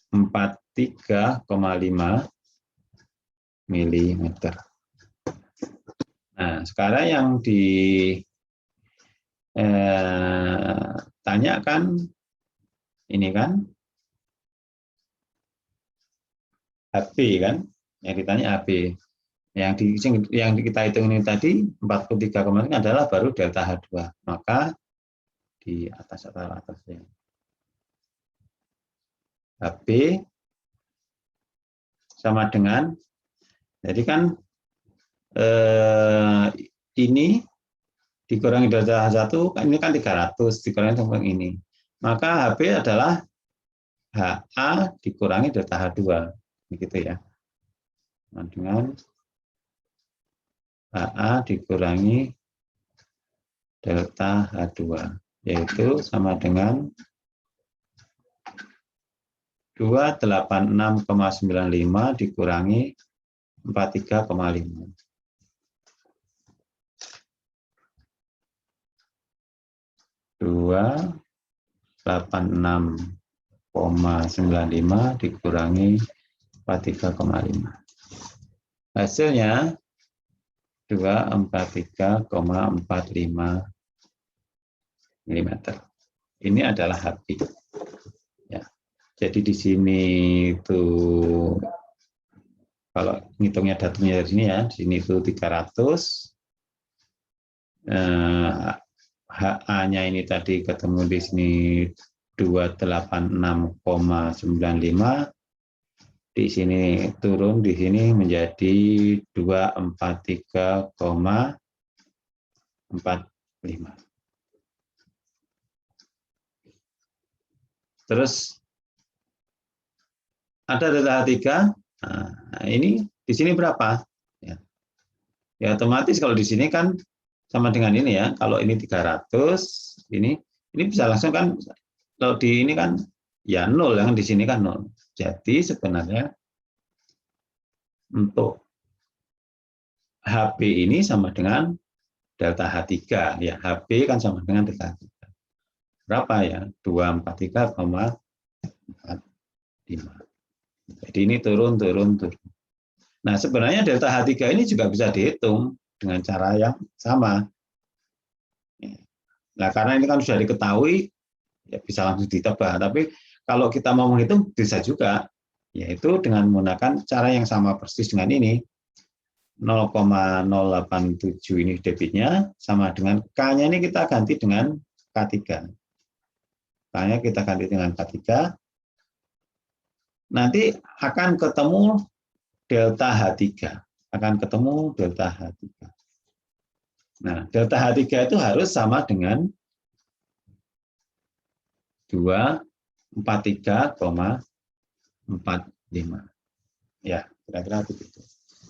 43,5 mm. Nah, sekarang yang ditanyakan ini kan HB kan, yang ditanya HB. Yang kita hitung ini tadi 43,5 adalah baru delta H2. Maka di atas atau atasnya. HB sama dengan, jadi kan ini dikurangi delta H1, ini kan 300, dikurangi sama ini. Maka HB adalah HA dikurangi delta H2. Begitu ya. Sama dengan HA dikurangi delta H2, yaitu sama dengan 286,95 dikurangi 43,5. 286,95 dikurangi 43,5. Hasilnya 243,45 mm. Ini adalah HB. Ya. Jadi di sini tuh kalau ngitungnya datumnya dari sini ya, di sini itu 300. HA-nya ini tadi ketemu di sini 286,95. Di sini turun, di sini menjadi 243,45. Terus ada delta H3. Nah, ini di sini berapa? Ya, otomatis kalau di sini kan sama dengan ini ya. Kalau ini 300, ini bisa langsung kan, kalau di ini kan ya 0, yang di sini kan 0. Jadi sebenarnya untuk HB ini sama dengan delta H3 ya. HB kan sama dengan delta H3. Berapa ya? 243,45. Jadi ini turun. Nah, sebenarnya delta H3 ini juga bisa dihitung dengan cara yang sama. Nah, karena ini kan sudah diketahui, ya bisa langsung ditebak. Tapi kalau kita mau menghitung bisa juga, yaitu dengan menggunakan cara yang sama persis dengan ini. 0,087 ini debitnya, sama dengan K-nya ini kita ganti dengan K3. K-nya kita ganti dengan K3. Nanti akan ketemu delta H3. Nah, delta H3 itu harus sama dengan 243,45. Ya, kira-kira begitu.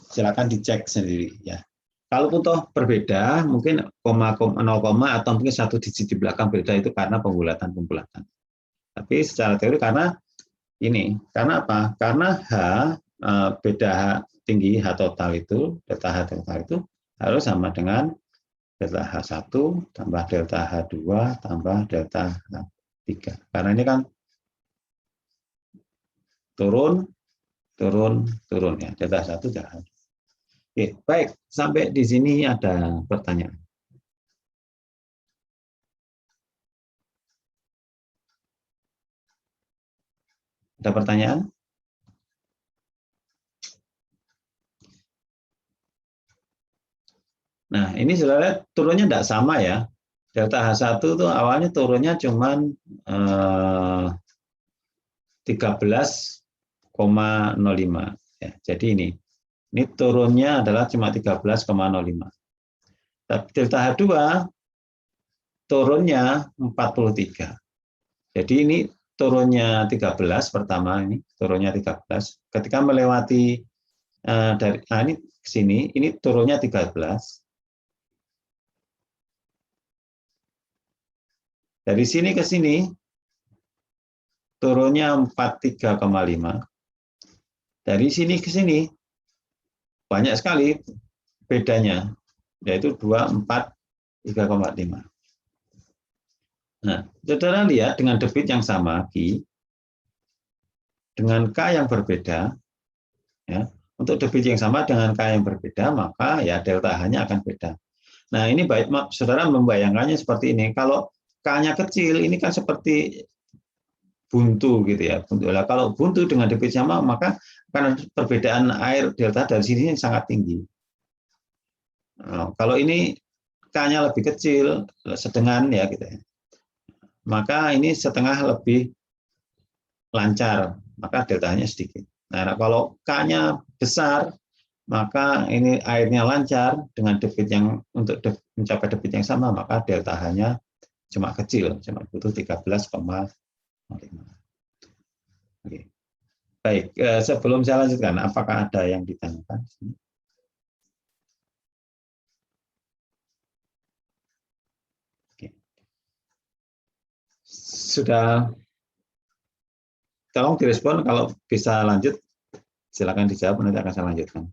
Silakan dicek sendiri ya. Kalaupun toh berbeda, mungkin 0, atau mungkin 1 digit di belakang beda, itu karena pembulatan. Tapi secara teori karena apa? Karena H beda H tinggi, H total itu, delta H total itu harus sama dengan delta H1 tambah delta H2 tambah delta H3. Karena ini kan turun ya, delta H1 delta H2. Oke, baik, sampai di sini ada pertanyaan. Ada pertanyaan? Nah, ini sebenarnya turunnya tidak sama ya. Delta H1 itu awalnya turunnya cuma 13,05. Ya, jadi ini turunnya adalah cuma 13,05. Tapi delta H2 turunnya 43. Jadi ini turunnya 13 pertama, ini turunnya 13. Ketika melewati dari ini ke sini, ini turunnya 13. Dari sini ke sini turunnya 43,5. Dari sini ke sini banyak sekali bedanya, yaitu 243,5. Nah, saudara lihat dengan debit yang sama Q, dengan K yang berbeda, ya, untuk debit yang sama dengan K yang berbeda, maka ya delta H-nya akan beda. Nah, ini baik, saudara membayangkannya seperti ini. Kalau K-nya kecil, ini kan seperti buntu gitu ya. Kalau buntu dengan debit sama, maka akan perbedaan air delta dari sini sangat tinggi. Nah, kalau ini K-nya lebih kecil, sedengan ya gitu ya. maka ini setengah lebih lancar, maka deltanya sedikit. Nah, kalau K-nya besar, maka ini airnya lancar dengan debit yang untuk mencapai debit yang sama, maka delta H-nya cuma kecil, cuma butuh 13,5. Oke. Baik, sebelum saya lanjutkan, apakah ada yang ditanyakan? Oke. Sudah, tolong direspon kalau bisa lanjut, silakan dijawab, nanti akan saya lanjutkan.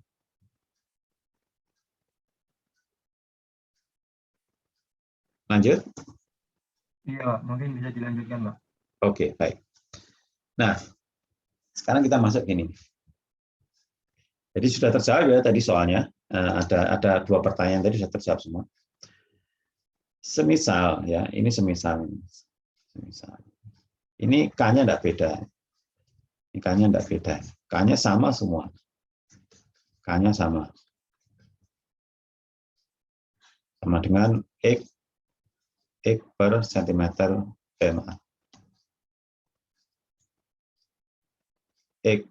Lanjut? Iya, Pak. Mungkin bisa dilanjutkan, Pak. Oke, baik. Nah, sekarang kita masuk ini. Jadi sudah terjawab ya tadi soalnya. Ada 2 pertanyaan tadi sudah terjawab semua. Semisal ya, ini semisal. Ini K-nya tidak beda. Ini K-nya tidak beda. K-nya sama semua. K-nya sama. Sama dengan X per sentimeter maaf. X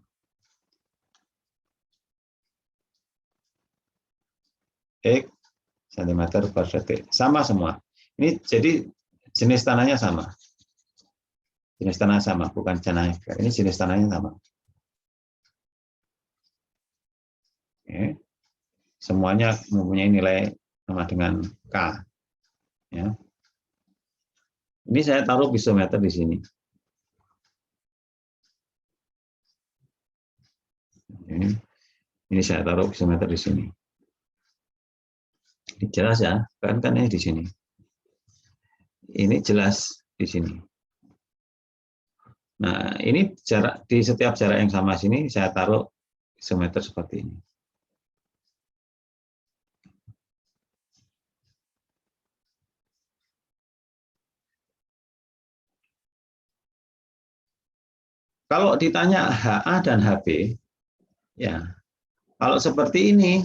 centimeter per detik. Sama semua. Ini jadi jenis tanahnya sama. Jenis tanah sama, bukan tanah. Ini jenis tanahnya sama. Oke. Semuanya mempunyai nilai sama dengan K. Ya. Ini saya taruh pisometer di sini. Ini saya taruh pisometer di sini. Ini jelas ya, kan ini di sini. Ini jelas di sini. Nah, ini jarak di setiap jarak yang sama sini saya taruh pisometer seperti ini. Kalau ditanya HA dan HB, ya, kalau seperti ini,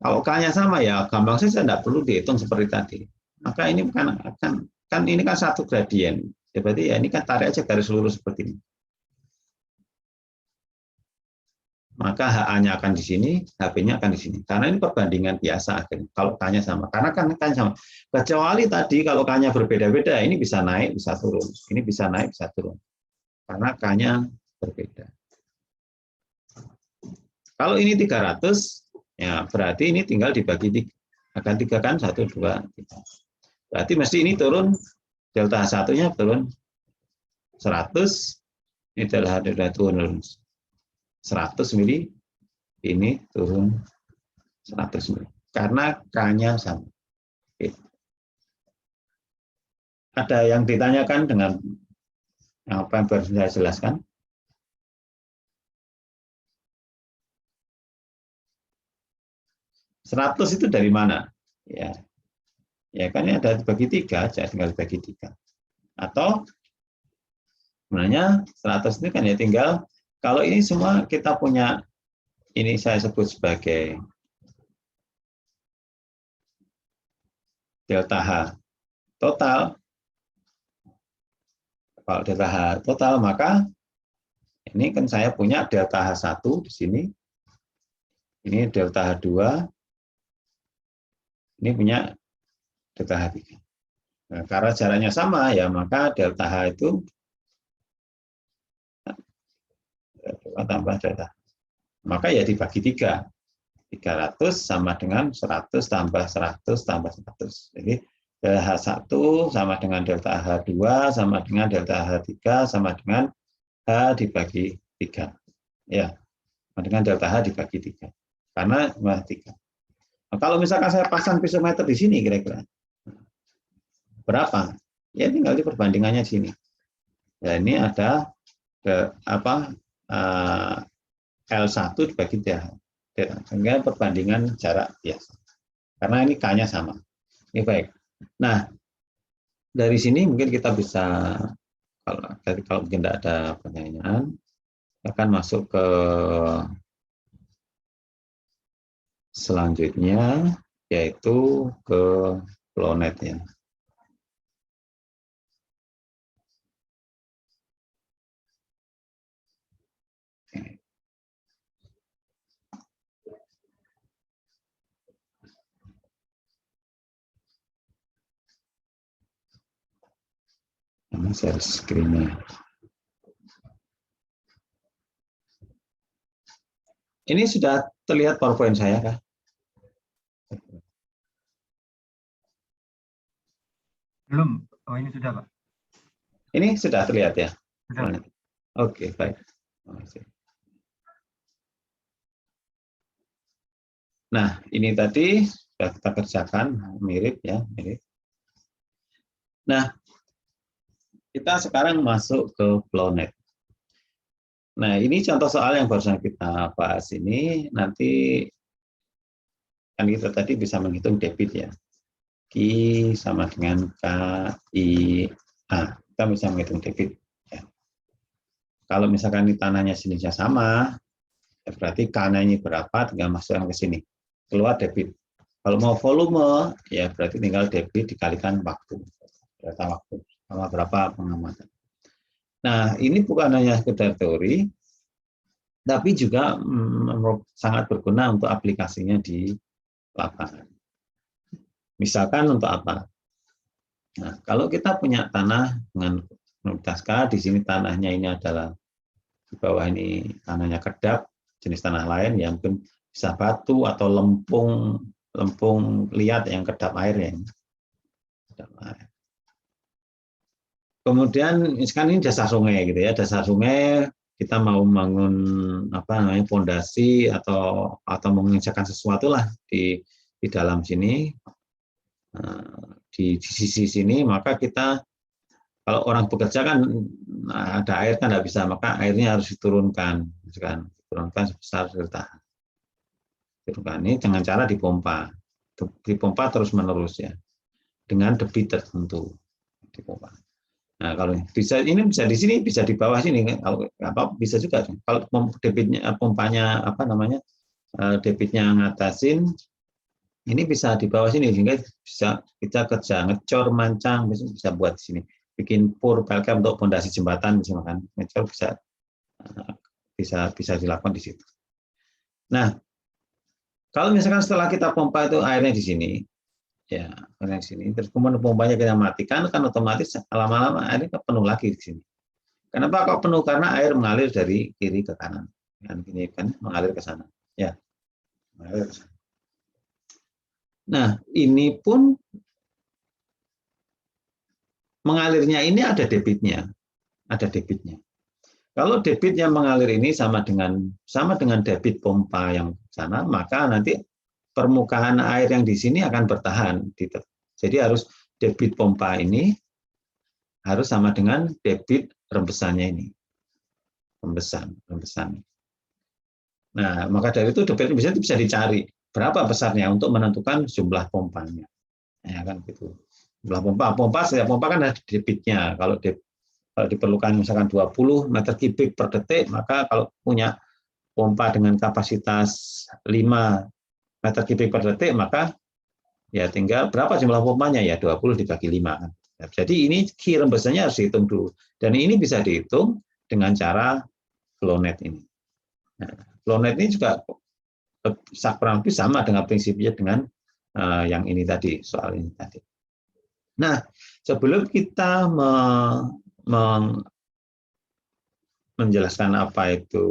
kalau K-nya sama ya gampang saja, tidak perlu dihitung seperti tadi. Maka ini kan ini kan satu gradien. Ya, berarti ya ini kan tarik aja garis lurus seperti ini. Maka HA-nya akan di sini, HB-nya akan di sini. Karena ini perbandingan biasa akhirnya. Kalau K-nya sama, karena kan K-nya sama. Kecuali tadi kalau K-nya berbeda-beda, ini bisa naik, bisa turun. Ini bisa naik, bisa turun. Karena K-nya berbeda. Kalau ini 300, ya berarti ini tinggal dibagi 3. Akan 3 kan, 1, 2, 3. Berarti mesti ini turun, delta H1-nya turun 100, ini delta H2 turun 100 mili, ini turun 100 mili. Karena K-nya sama. Oke. Ada yang ditanyakan dengan apa yang baru saya jelaskan? Seratus itu dari mana? Ya, ya kan ini ada dibagi 3, jadi tinggal dibagi 3. Atau sebenarnya 100 ini kan ya tinggal, kalau ini semua kita punya, ini saya sebut sebagai delta H total. Kalau delta H total, maka ini kan saya punya delta H1 di sini, ini delta H2, ini punya delta H3. Nah, karena jaraknya sama, ya maka delta H itu tambah delta. Maka ya dibagi 3. 300 sama dengan 100 tambah 100 tambah 100. Jadi delta H1 sama dengan delta H2 sama dengan delta H3 sama dengan H dibagi 3. Ya, sama dengan delta H dibagi 3. Karena 3. Nah, kalau misalkan saya pasang pisometer di sini kira-kira berapa? Ya tinggal di perbandingannya di sini. Ya ini ada L1 dibagi 3. Sehingga perbandingan jarak biasa. Karena ini K-nya sama. Ini baik. Nah, dari sini mungkin kita bisa, kalau mungkin tidak ada pertanyaan, akan masuk ke selanjutnya, yaitu ke Flownet ya. share screen-nya. Ini sudah terlihat PowerPoint saya kah? Belum. Oh, ini sudah, Pak. Ini sudah terlihat ya? Sudah. Oke, baik. Nah, ini tadi sudah kita kerjakan, mirip ya, mirip. Nah, kita sekarang masuk ke Flownet. Nah, ini contoh soal yang barusan kita bahas ini, nanti kan kita tadi bisa menghitung debit ya. Q sama dengan KIA. Kita bisa menghitung debit. Ya. Kalau misalkan ini tanahnya jenisnya sama, ya berarti K-nya ini berapa, tinggal masukkan ke sini. Keluar debit. Kalau mau volume, ya berarti tinggal debit dikalikan waktu. Berapa waktu, sama berapa pengamatan. Nah, ini bukan hanya sekedar teori, tapi juga sangat berguna untuk aplikasinya di lapangan. Misalkan untuk apa? Nah, kalau kita punya tanah dengan kualitas K, di sini tanahnya ini adalah di bawah ini tanahnya kedap, jenis tanah lain yang mungkin bisa batu atau lempung liat yang kedap air ya. Kedap air. Kemudian sekarang ini dasar sungai gitu ya, dasar sungai kita mau membangun apa namanya fondasi atau mengerjakan sesuatu lah di dalam sini, di sisi sini, maka kita kalau orang bekerja kan ada air kan nggak bisa, maka airnya harus diturunkan, diturunkan sebesar bertahan. Turunkan ini dengan cara dipompa terus menerus ya, dengan debit tertentu dipompa. Nah, kalau bisa ini bisa di sini, bisa di bawah sini, kalau apa bisa juga. Kalau debitnya pompanya apa namanya debitnya ngatasin, ini bisa di bawah sini sehingga bisa kita kerja ngecor, mancang, bisa buat di sini, bikin pur pelkem untuk fondasi jembatan misalkan, ngecor bisa dilakukan di situ. Nah, kalau misalkan setelah kita pompa itu airnya di sini. Ya, di sini. Terus kemudian pompanya kita matikan, kan otomatis lama-lama airnya penuh lagi di sini. Kenapa kok penuh? Karena air mengalir dari kiri ke kanan. Dan ini kan mengalir ke sana. Ya, mengalir ke sana. Nah, ini pun mengalirnya ini ada debitnya. Ada debitnya. Kalau debitnya mengalir ini sama dengan debit pompa yang sana, maka nanti permukaan air yang di sini akan bertahan. Jadi harus debit pompa ini harus sama dengan debit rembesannya ini. Rembesan. Nah, maka dari itu debit rembesan itu bisa dicari berapa besarnya untuk menentukan jumlah pompanya. Ya kan gitu. Jumlah pompa setiap pompa kan ada debitnya. Kalau diperlukan misalkan 20 meter kubik per detik, maka kalau punya pompa dengan kapasitas 5 meter kubik per detik, maka ya tinggal berapa jumlah pompanya, ya 20 dibagi 5 kan. Jadi ini Q rembesannya harus dihitung dulu, dan ini bisa dihitung dengan cara Flownet ini. Nah, Flownet ini juga kurang lebih sama dengan prinsipnya dengan yang ini tadi, soal ini tadi. Nah, sebelum kita menjelaskan apa itu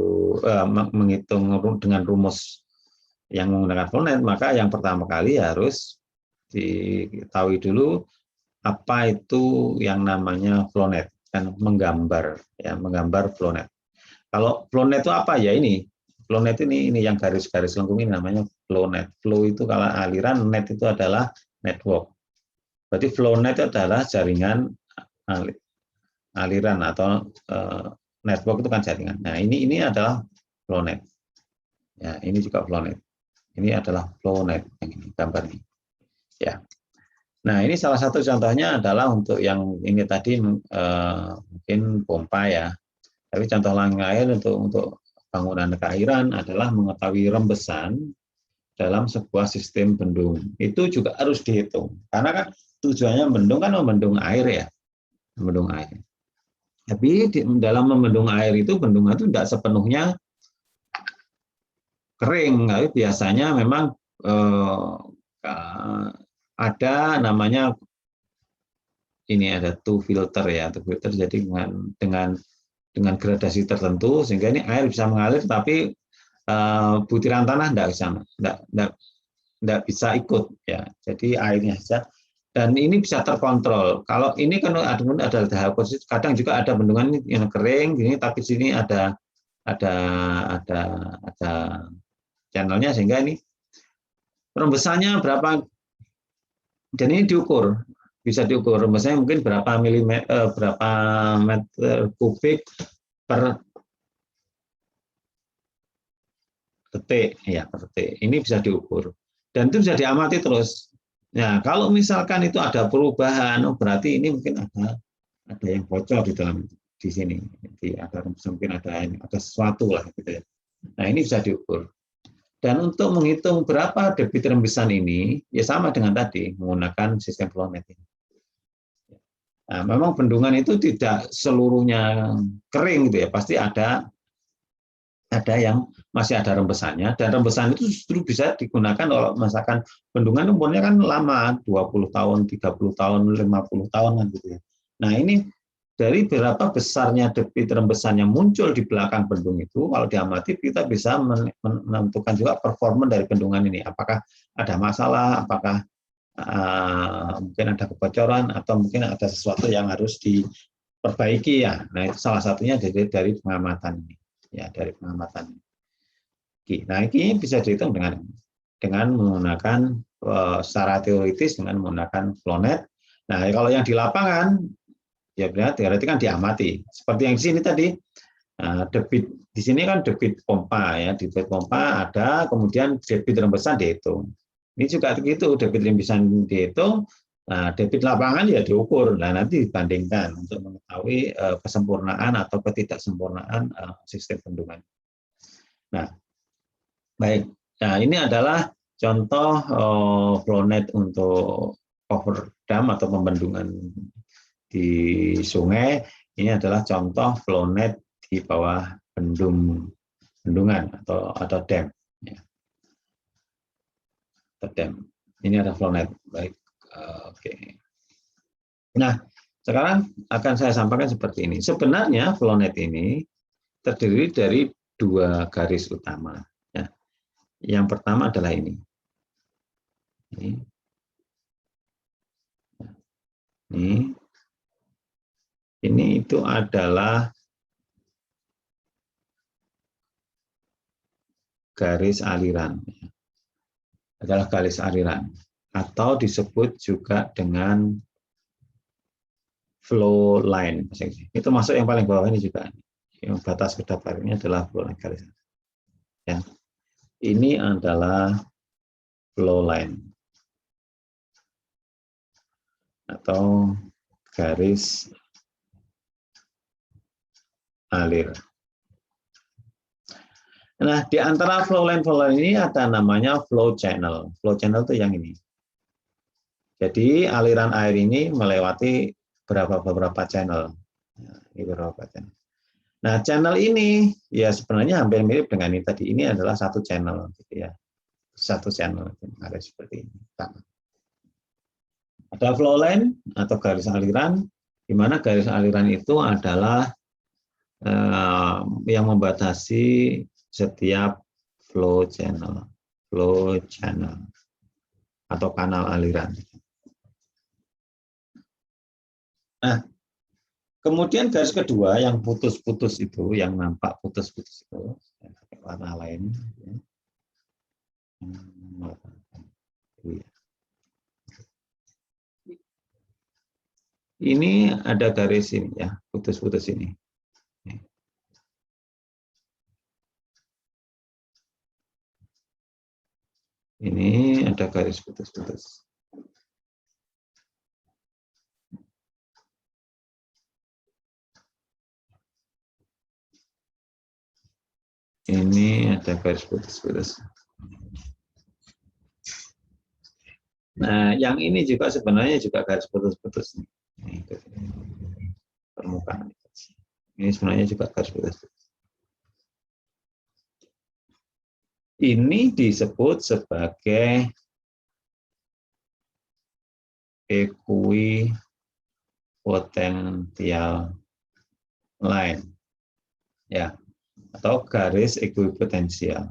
menghitung dengan rumus yang menggunakan Flownet, maka yang pertama kali harus diketahui dulu apa itu yang namanya Flownet, kan menggambar Flownet. Kalau Flownet itu apa ya, ini Flownet ini yang garis-garis lengkung ini namanya Flownet. Flow itu kalau aliran, net itu adalah network. Berarti Flownet itu adalah jaringan aliran atau network itu kan jaringan. Nah, ini adalah Flownet. Ya, ini juga Flownet. Ini adalah Flownet yang ini gambar ini. Ya. Nah, ini salah satu contohnya adalah untuk yang ini tadi mungkin pompa ya. Tapi contoh lain untuk bangunan keairan adalah mengetahui rembesan dalam sebuah sistem bendung. Itu juga harus dihitung. Karena kan tujuannya bendung kan membendung air ya. Membendung air. Tapi dalam membendung air itu, bendungan itu tidak sepenuhnya kering, tapi biasanya memang ada namanya ini ada two filter ya, two filter jadi dengan gradasi tertentu sehingga ini air bisa mengalir tapi butiran tanah enggak bisa ikut ya. Jadi airnya saja dan ini bisa terkontrol. Kalau ini kan ada tahap posisi, kadang juga ada bendungan yang kering gini tapi sini ada channelnya sehingga ini rembesannya berapa dan ini diukur, bisa diukur rembesannya mungkin berapa milimeter berapa meter kubik per detik ya, per detik. Ini bisa diukur dan itu bisa diamati terus. Nah, kalau misalkan itu ada perubahan, berarti ini mungkin ada yang bocor di sini. Jadi mungkin ada sesuatu lah gitu ya. Nah, ini bisa diukur. Dan untuk menghitung berapa debit rembesan ini, ya sama dengan tadi menggunakan sistem flownet ini. Nah, memang bendungan itu tidak seluruhnya kering gitu ya, pasti ada yang masih ada rembesannya, dan rembesan itu justru bisa digunakan kalau misalkan bendungan umurnya kan lama, 20 tahun, 30 tahun, 50 tahun kan gitu ya. Nah, ini dari berapa besarnya debit rembesan yang muncul di belakang bendung itu, kalau diamati kita bisa menentukan juga performa dari bendungan ini, apakah ada masalah, apakah mungkin ada kebocoran, atau mungkin ada sesuatu yang harus diperbaiki ya. Nah, itu salah satunya dari pengamatan ini. Ya, dari pengamatan. Nah, ini bisa dihitung dengan menggunakan secara teoritis dengan menggunakan flownet. Nah, kalau yang di lapangan ya berarti kan diamati. Seperti yang di sini tadi, debit di sini kan debit pompa ya, debit pompa ada, kemudian debit rembesan dihitung. Ini juga begitu, debit rembesan dihitung. Nah, debit lapangan ya diukur, nah nanti dibandingkan untuk mengetahui kesempurnaan atau ketidaksempurnaan sistem bendungan. Nah, baik. Nah, ini adalah contoh flownet untuk cover dam atau pembendungan di sungai. Ini adalah contoh flownet di bawah bendungan atau dam. Ya. Atau dam. Ini ada flownet. Baik. Oke. Nah, sekarang akan saya sampaikan seperti ini. Sebenarnya flownet ini terdiri dari dua garis utama. Ya. Yang pertama adalah ini. Ini itu adalah garis aliran. Adalah garis aliran. Atau disebut juga dengan flow line. Itu masuk yang paling bawah ini juga. Yang batas kedap airnya adalah flow line garis. Ya. Ini adalah flow line atau garis alir. Nah, di antara flow line ini ada namanya flow channel. Flow channel itu yang ini. Jadi aliran air ini melewati beberapa channel. Ini beberapa channel. Nah, channel ini ya sebenarnya hampir mirip dengan ini tadi. Ini adalah satu channel, gitu ya. Satu channel ada seperti ini. Ada flow line atau garis aliran, di mana garis aliran itu adalah yang membatasi setiap flow channel atau kanal aliran. Nah, kemudian garis kedua yang putus-putus itu, yang nampak putus-putus itu, warna lain. Ini ada garis ini ya, putus-putus ini. Ini ada garis putus-putus. Ini ada garis putus-putus. Nah, yang ini juga sebenarnya juga garis putus-putus. Permukaan. Ini sebenarnya juga garis putus-putus. Ini disebut sebagai potential line, ya, atau garis ekuipotensial.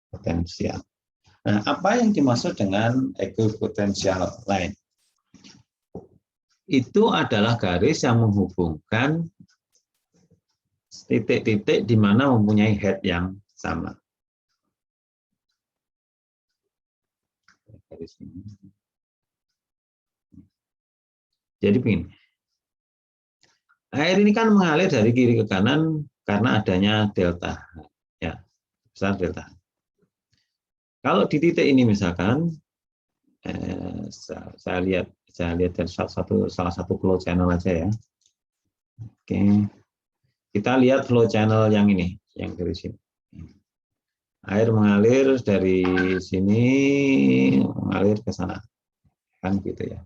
Potensial. Nah, apa yang dimaksud dengan ekuipotensial line? Itu adalah garis yang menghubungkan titik-titik di mana mempunyai head yang sama. Garis ini. Jadi begini, air ini kan mengalir dari kiri ke kanan karena adanya delta, ya, besar delta. Kalau di titik ini misalkan, saya lihat dari salah satu flow channel aja ya. Oke, kita lihat flow channel yang ini, yang dari sini. Air mengalir dari sini, mengalir ke sana, kan gitu ya.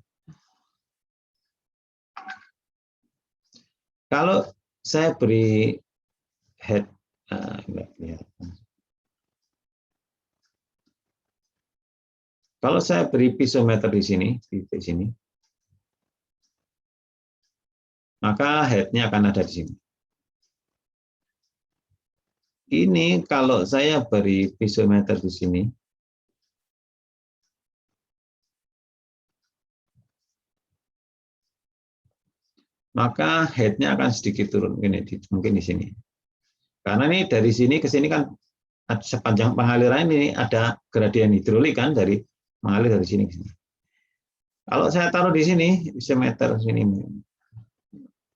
Kalau saya beri head, kalau saya beri pisometer di sini, di sini, maka headnya akan ada di sini. Ini kalau saya beri pisometer di sini, maka headnya akan sedikit turun, mungkin di sini. Karena ini dari sini ke sini kan sepanjang pengaliran ini ada gradien hidrolik kan dari mengalir dari sini ke sini. Kalau saya taruh di sini pisometer sini,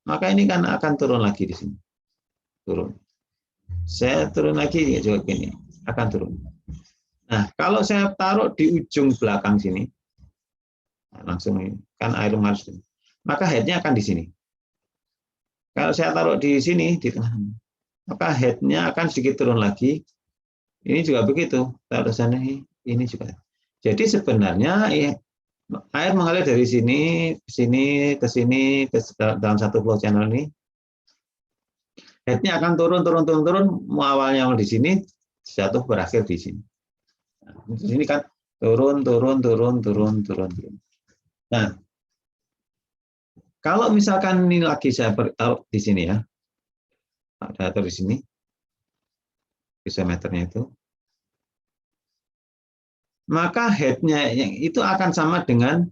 maka ini kan akan turun lagi di sini, turun. Saya turun lagi juga gini, akan turun. Nah, kalau saya taruh di ujung belakang sini, langsung ini, kan air mengalir, maka headnya akan di sini. Kalau saya taruh di sini, di tengah, maka headnya akan sedikit turun lagi. Ini juga begitu, taruh sana, ini juga. Jadi sebenarnya air mengalir dari sini, ke sini, dalam satu flow channel ini. Headnya akan turun, awalnya di sini, jatuh berakhir di sini. Nah, di sini kan turun. Nah, kalau misalkan ini lagi saya taruh di sini ya, taruh di sini, pisometernya itu, maka headnya itu akan sama dengan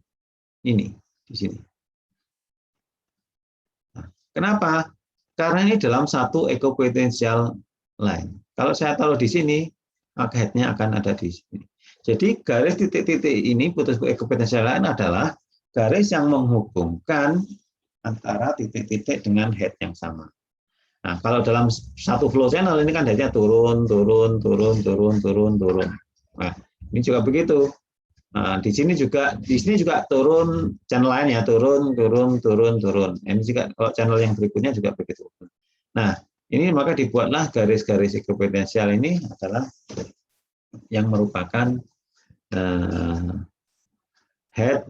ini di sini. Nah, kenapa? Karena ini dalam satu ekuipotensial line. Kalau saya taruh di sini, maka headnya akan ada di sini. Jadi garis titik-titik ini putus ekuipotensial line adalah garis yang menghubungkan antara titik-titik dengan head yang sama. Nah, kalau dalam satu flow channel ini kan headnya turun. Nah, ini juga begitu. Nah, di sini juga turun channel lain ya, turun. Ini juga kalau channel yang berikutnya juga begitu. Nah, ini maka dibuatlah garis-garis ekuipotensial ini adalah yang merupakan head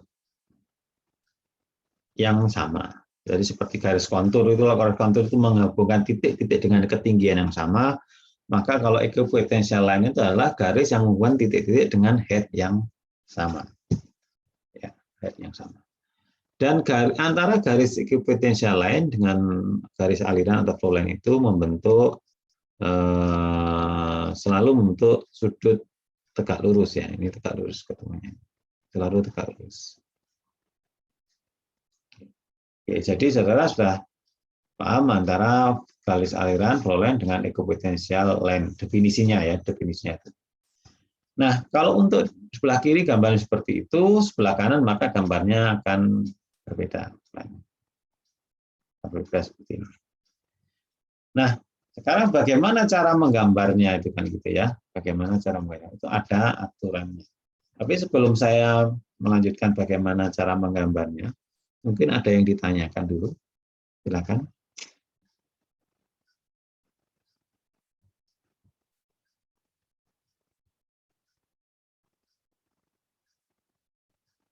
yang sama. Jadi seperti garis kontur itu, garis kontur itu menghubungkan titik-titik dengan ketinggian yang sama. Maka kalau ekuipotensial line itu adalah garis yang menghubungkan titik-titik dengan head yang sama, ya, head yang sama. Dan antara garis ekuipotensial line dengan garis aliran atau flow line itu membentuk selalu membentuk sudut tegak lurus ya. Ini tegak lurus ketemunya, selalu tegak lurus. Oke, jadi saudara sudah paham antara garis aliran flow line dengan ekuipotensial line, definisinya ya, definisinya itu. Nah, kalau untuk sebelah kiri gambarnya seperti itu, sebelah kanan maka gambarnya akan berbeda. Berbeda seperti ini. Nah, sekarang bagaimana cara menggambarnya itu kan gitu ya? Bagaimana cara menggambarnya? Itu ada aturannya. Tapi sebelum saya melanjutkan bagaimana cara menggambarnya, mungkin ada yang ditanyakan dulu. Silakan.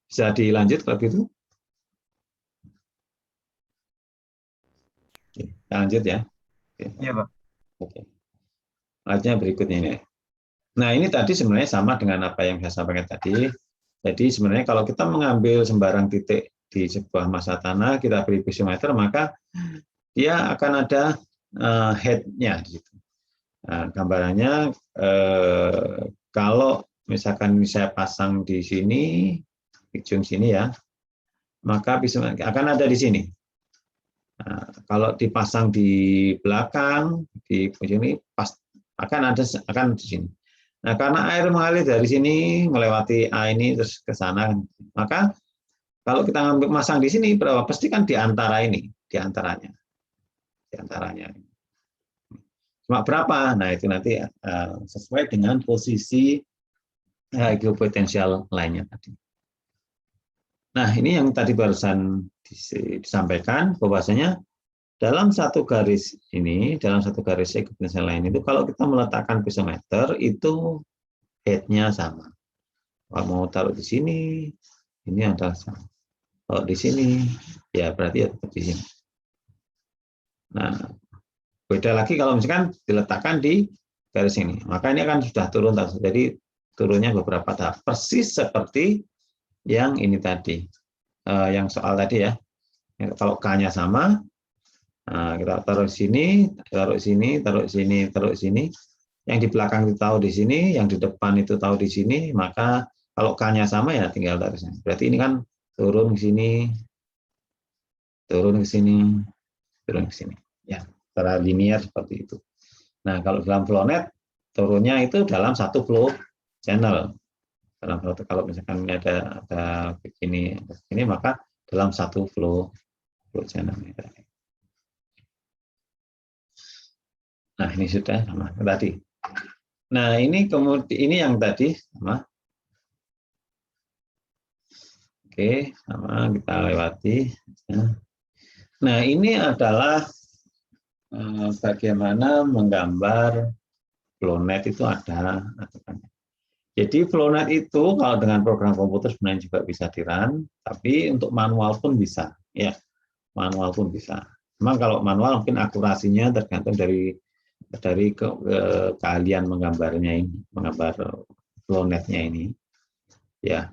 Bisa dilanjut kalau gitu? Oke, kita lanjut ya. Iya, Pak. Oke. Selanjutnya berikutnya ini. Nah, ini tadi sebenarnya sama dengan apa yang saya sampaikan tadi. Jadi sebenarnya kalau kita mengambil sembarang titik di sebuah massa tanah, kita beri pisometer, maka dia akan ada head-nya di situ. Nah, gambarannya kalau misalkan saya pasang di sini, ujung sini ya, maka pisometer akan ada di sini. Nah, kalau dipasang di belakang, di ujung ini akan di sini. Nah, karena air mengalir dari sini melewati A ini terus ke sana, maka kalau kita ngambil masang di sini berapa? Pasti kan di antara ini, di antaranya. Cuma berapa? Nah, itu nanti sesuai dengan posisi geopotensial lainnya tadi. Nah, ini yang tadi barusan disampaikan bahwasanya dalam satu garis geopotensial lain itu kalau kita meletakkan pisometer itu head-nya sama. Kalau mau taruh di sini, ini adalah sama. Kalau di sini, ya berarti ya tetap di sini. Nah, beda lagi kalau misalkan diletakkan di garis ini, maka ini akan sudah turun. Jadi turunnya beberapa tahap, persis seperti yang ini tadi, yang soal tadi ya. Kalau K-nya sama, kita taruh sini, taruh sini, taruh sini, taruh sini. Yang di belakang itu tahu di sini, yang di depan itu tahu di sini, maka kalau K-nya sama ya tinggal taruh sini. Berarti ini kan turun ke sini, turun ke sini, turun ke sini. Ya, secara linear seperti itu. Nah, kalau dalam flownet turunnya itu dalam satu flow channel. Kalau misalkan ini ada begini, maka dalam satu flow channel. Nah, ini sudah sama tadi. Nah, ini kemudian ini yang tadi sama. Oke, sama kita lewati. Nah, ini adalah bagaimana menggambar flownet itu ada aturannya. Jadi flownet itu kalau dengan program komputer sebenarnya juga bisa di-run, tapi untuk manual pun bisa, ya. Manual pun bisa. Memang kalau manual mungkin akurasinya tergantung dari keahlian menggambarnya ini, menggambar flownetnya ini, ya.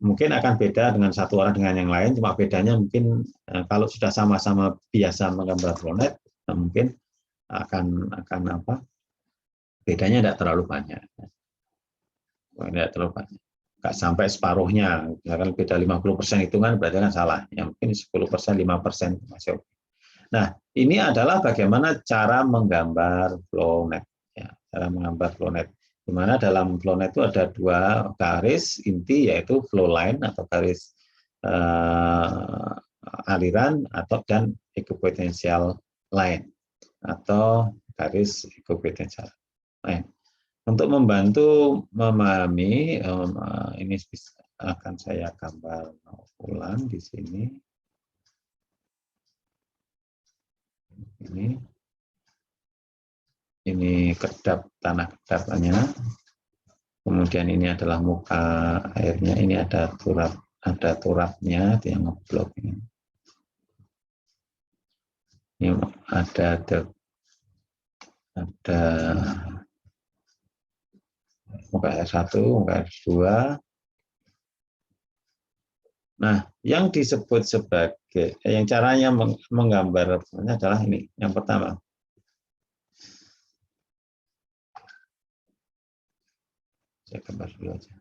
Mungkin akan beda dengan satu orang dengan yang lain, cuma bedanya mungkin kalau sudah sama-sama biasa menggambar flownet, mungkin akan apa? Bedanya tidak terlalu banyak. Tidak terlalu banyak. Nggak sampai separuhnya, misalkan beda 50% hitungan berarti kan salah. Yang mungkin 10%, 5% masih oke. Nah, ini adalah bagaimana cara menggambar flownet. Ya, cara menggambar flownet. Di mana dalam flownet itu ada dua garis inti, yaitu flow line atau garis aliran dan equipotential line atau garis equipotential line. Untuk membantu memahami, ini akan saya gambar ulang di sini. Ini kedap tanah kedapnya. Kemudian ini adalah muka airnya. Ini ada turapnya yang ngeblok ini. Ini ada muka air 1, muka air 2. Nah, yang disebut sebagai yang caranya menggambar adalah ini. Yang pertama, saya gambar dulu aja.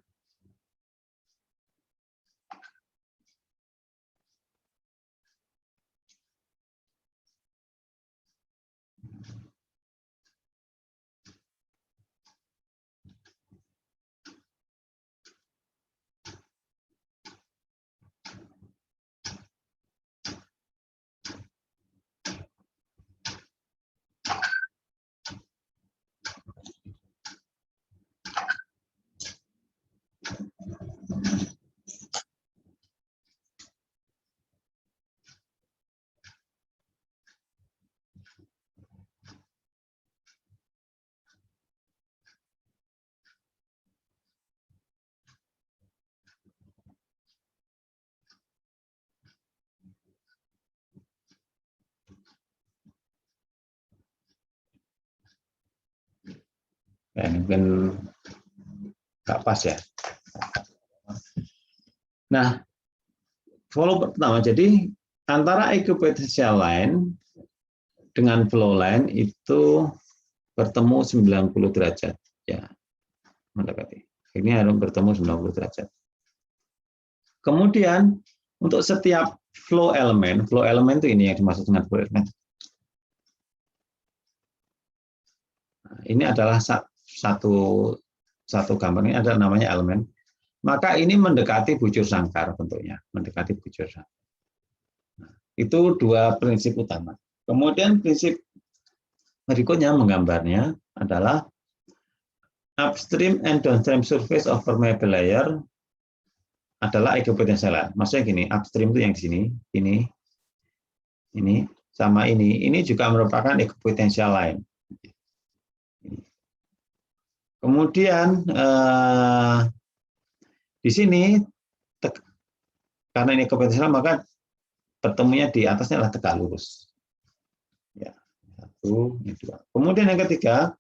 Ya, mungkin nggak pas ya. Nah, flow pertama, jadi antara equipotential line dengan flow line itu bertemu 90 derajat. Ya, mendekati. Ini harus bertemu 90 derajat. Kemudian, untuk setiap flow element itu ini yang dimaksud dengan flow element. Ini adalah satu gambar, ini ada namanya elemen. Maka ini mendekati bujur sangkar bentuknya, mendekati bujur sangkar. Nah, itu dua prinsip utama. Kemudian prinsip berikutnya menggambarnya adalah upstream and downstream surface of permeable layer adalah equipotential line. Maksudnya gini, upstream itu yang di sini, ini sama ini juga merupakan equipotential line. Kemudian di sini karena ini equipotential maka bertemunya di atasnya adalah tegak lurus. Ya, satu, ini dua. Kemudian yang ketiga,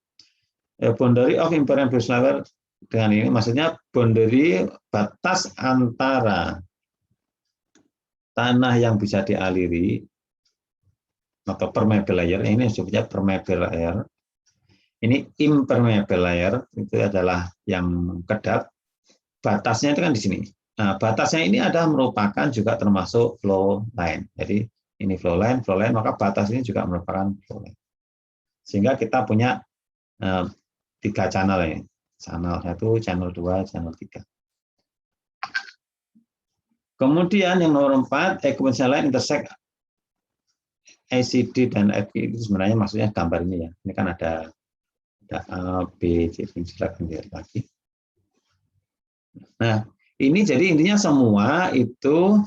boundary of impermeable layer dengan ini maksudnya boundary batas antara tanah yang bisa dialiri atau permeable layer, ini disebutnya permeable layer. Ini impermeable layer itu adalah yang kedap. Batasnya itu kan di sini. Nah, batasnya ini adalah merupakan juga termasuk flow line. Jadi ini flow line, maka batas ini juga merupakan flow line. Sehingga kita punya 3 channel ini. Channel 1, channel 2, channel 3. Kemudian yang nomor 4, equipotential line intersect ACD dan FG itu sebenarnya maksudnya gambar ini ya. Ini kan ada A, B, C, silakan dilihat lagi. Nah, ini jadi intinya semua itu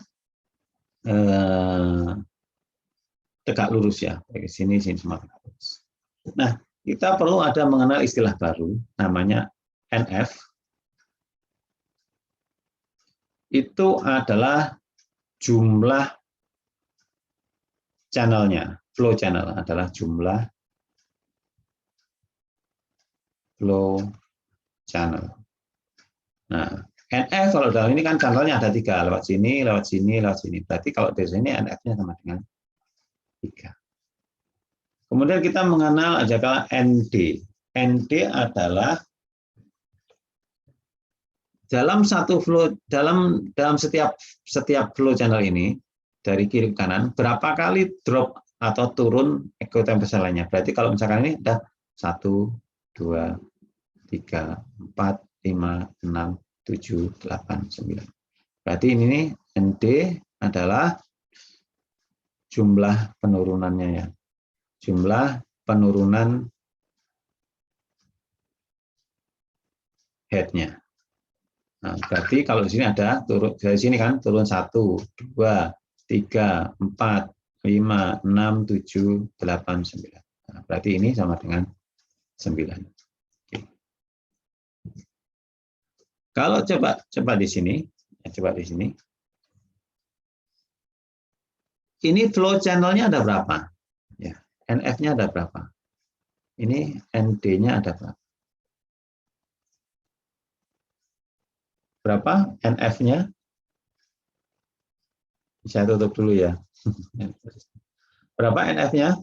tegak lurus ya. Dari sini semua tegak lurus. Nah, kita perlu ada mengenal istilah baru, namanya NF. Itu adalah jumlah channelnya. Flow channel adalah jumlah flow channel. Nah, NF kalau dalam ini kan channelnya ada 3, lewat sini, lewat sini, lewat sini. Berarti kalau dari sini NF-nya sama dengan 3. Kemudian kita mengenal aja ND. ND adalah dalam satu flow, dalam setiap flow channel ini dari kiri ke kanan berapa kali drop atau turun equipotential line-nya. Berarti kalau misalkan ini ada 1, 2, 3, 4, 5, 6, 7, 8, 9. Berarti ini ND adalah jumlah penurunannya ya. Jumlah penurunan head-nya. Nah, berarti kalau di sini ada turun dari sini kan turun 1, 2, 3, 4, 5, 6, 7, 8, 9. Nah, berarti ini sama dengan 9. Oke. Kalau coba di sini, Ini flow channel-nya ada berapa? Ya, NF-nya ada berapa? Ini ND-nya ada berapa? Berapa NF-nya? Saya tutup dulu ya. Berapa NF-nya?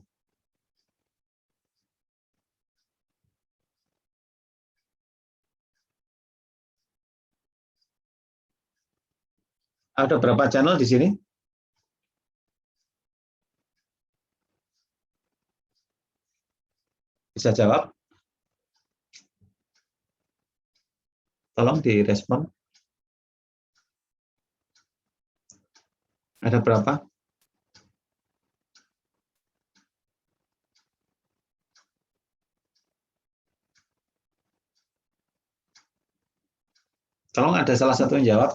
Ada berapa channel di sini? Bisa jawab? Tolong direspon. Ada berapa? Tolong ada salah satu yang jawab.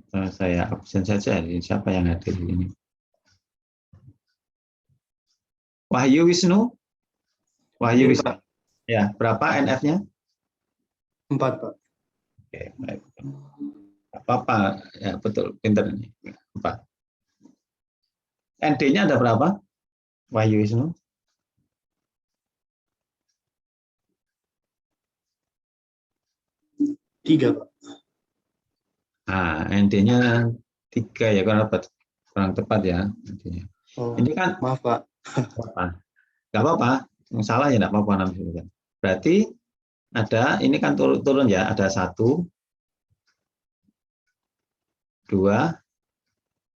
Saya absen saja. Siapa yang hadir di sini? Wahyu Wisnu? Wahyu Wisnu. Ya, berapa NF-nya? 4, Pak. Oke, baik. Apa-apa, ya betul, pinter ini. 4. ND-nya ada berapa? Wahyu Wisnu? 3, Pak. Nah, ND-nya 3 ya, kurang tepat ya. Oh, Ini kan maaf, Pak. apa? Nggak apa-apa, yang salah ya nggak apa-apa. Berarti ada, ini kan turun ya, ada 1, 2,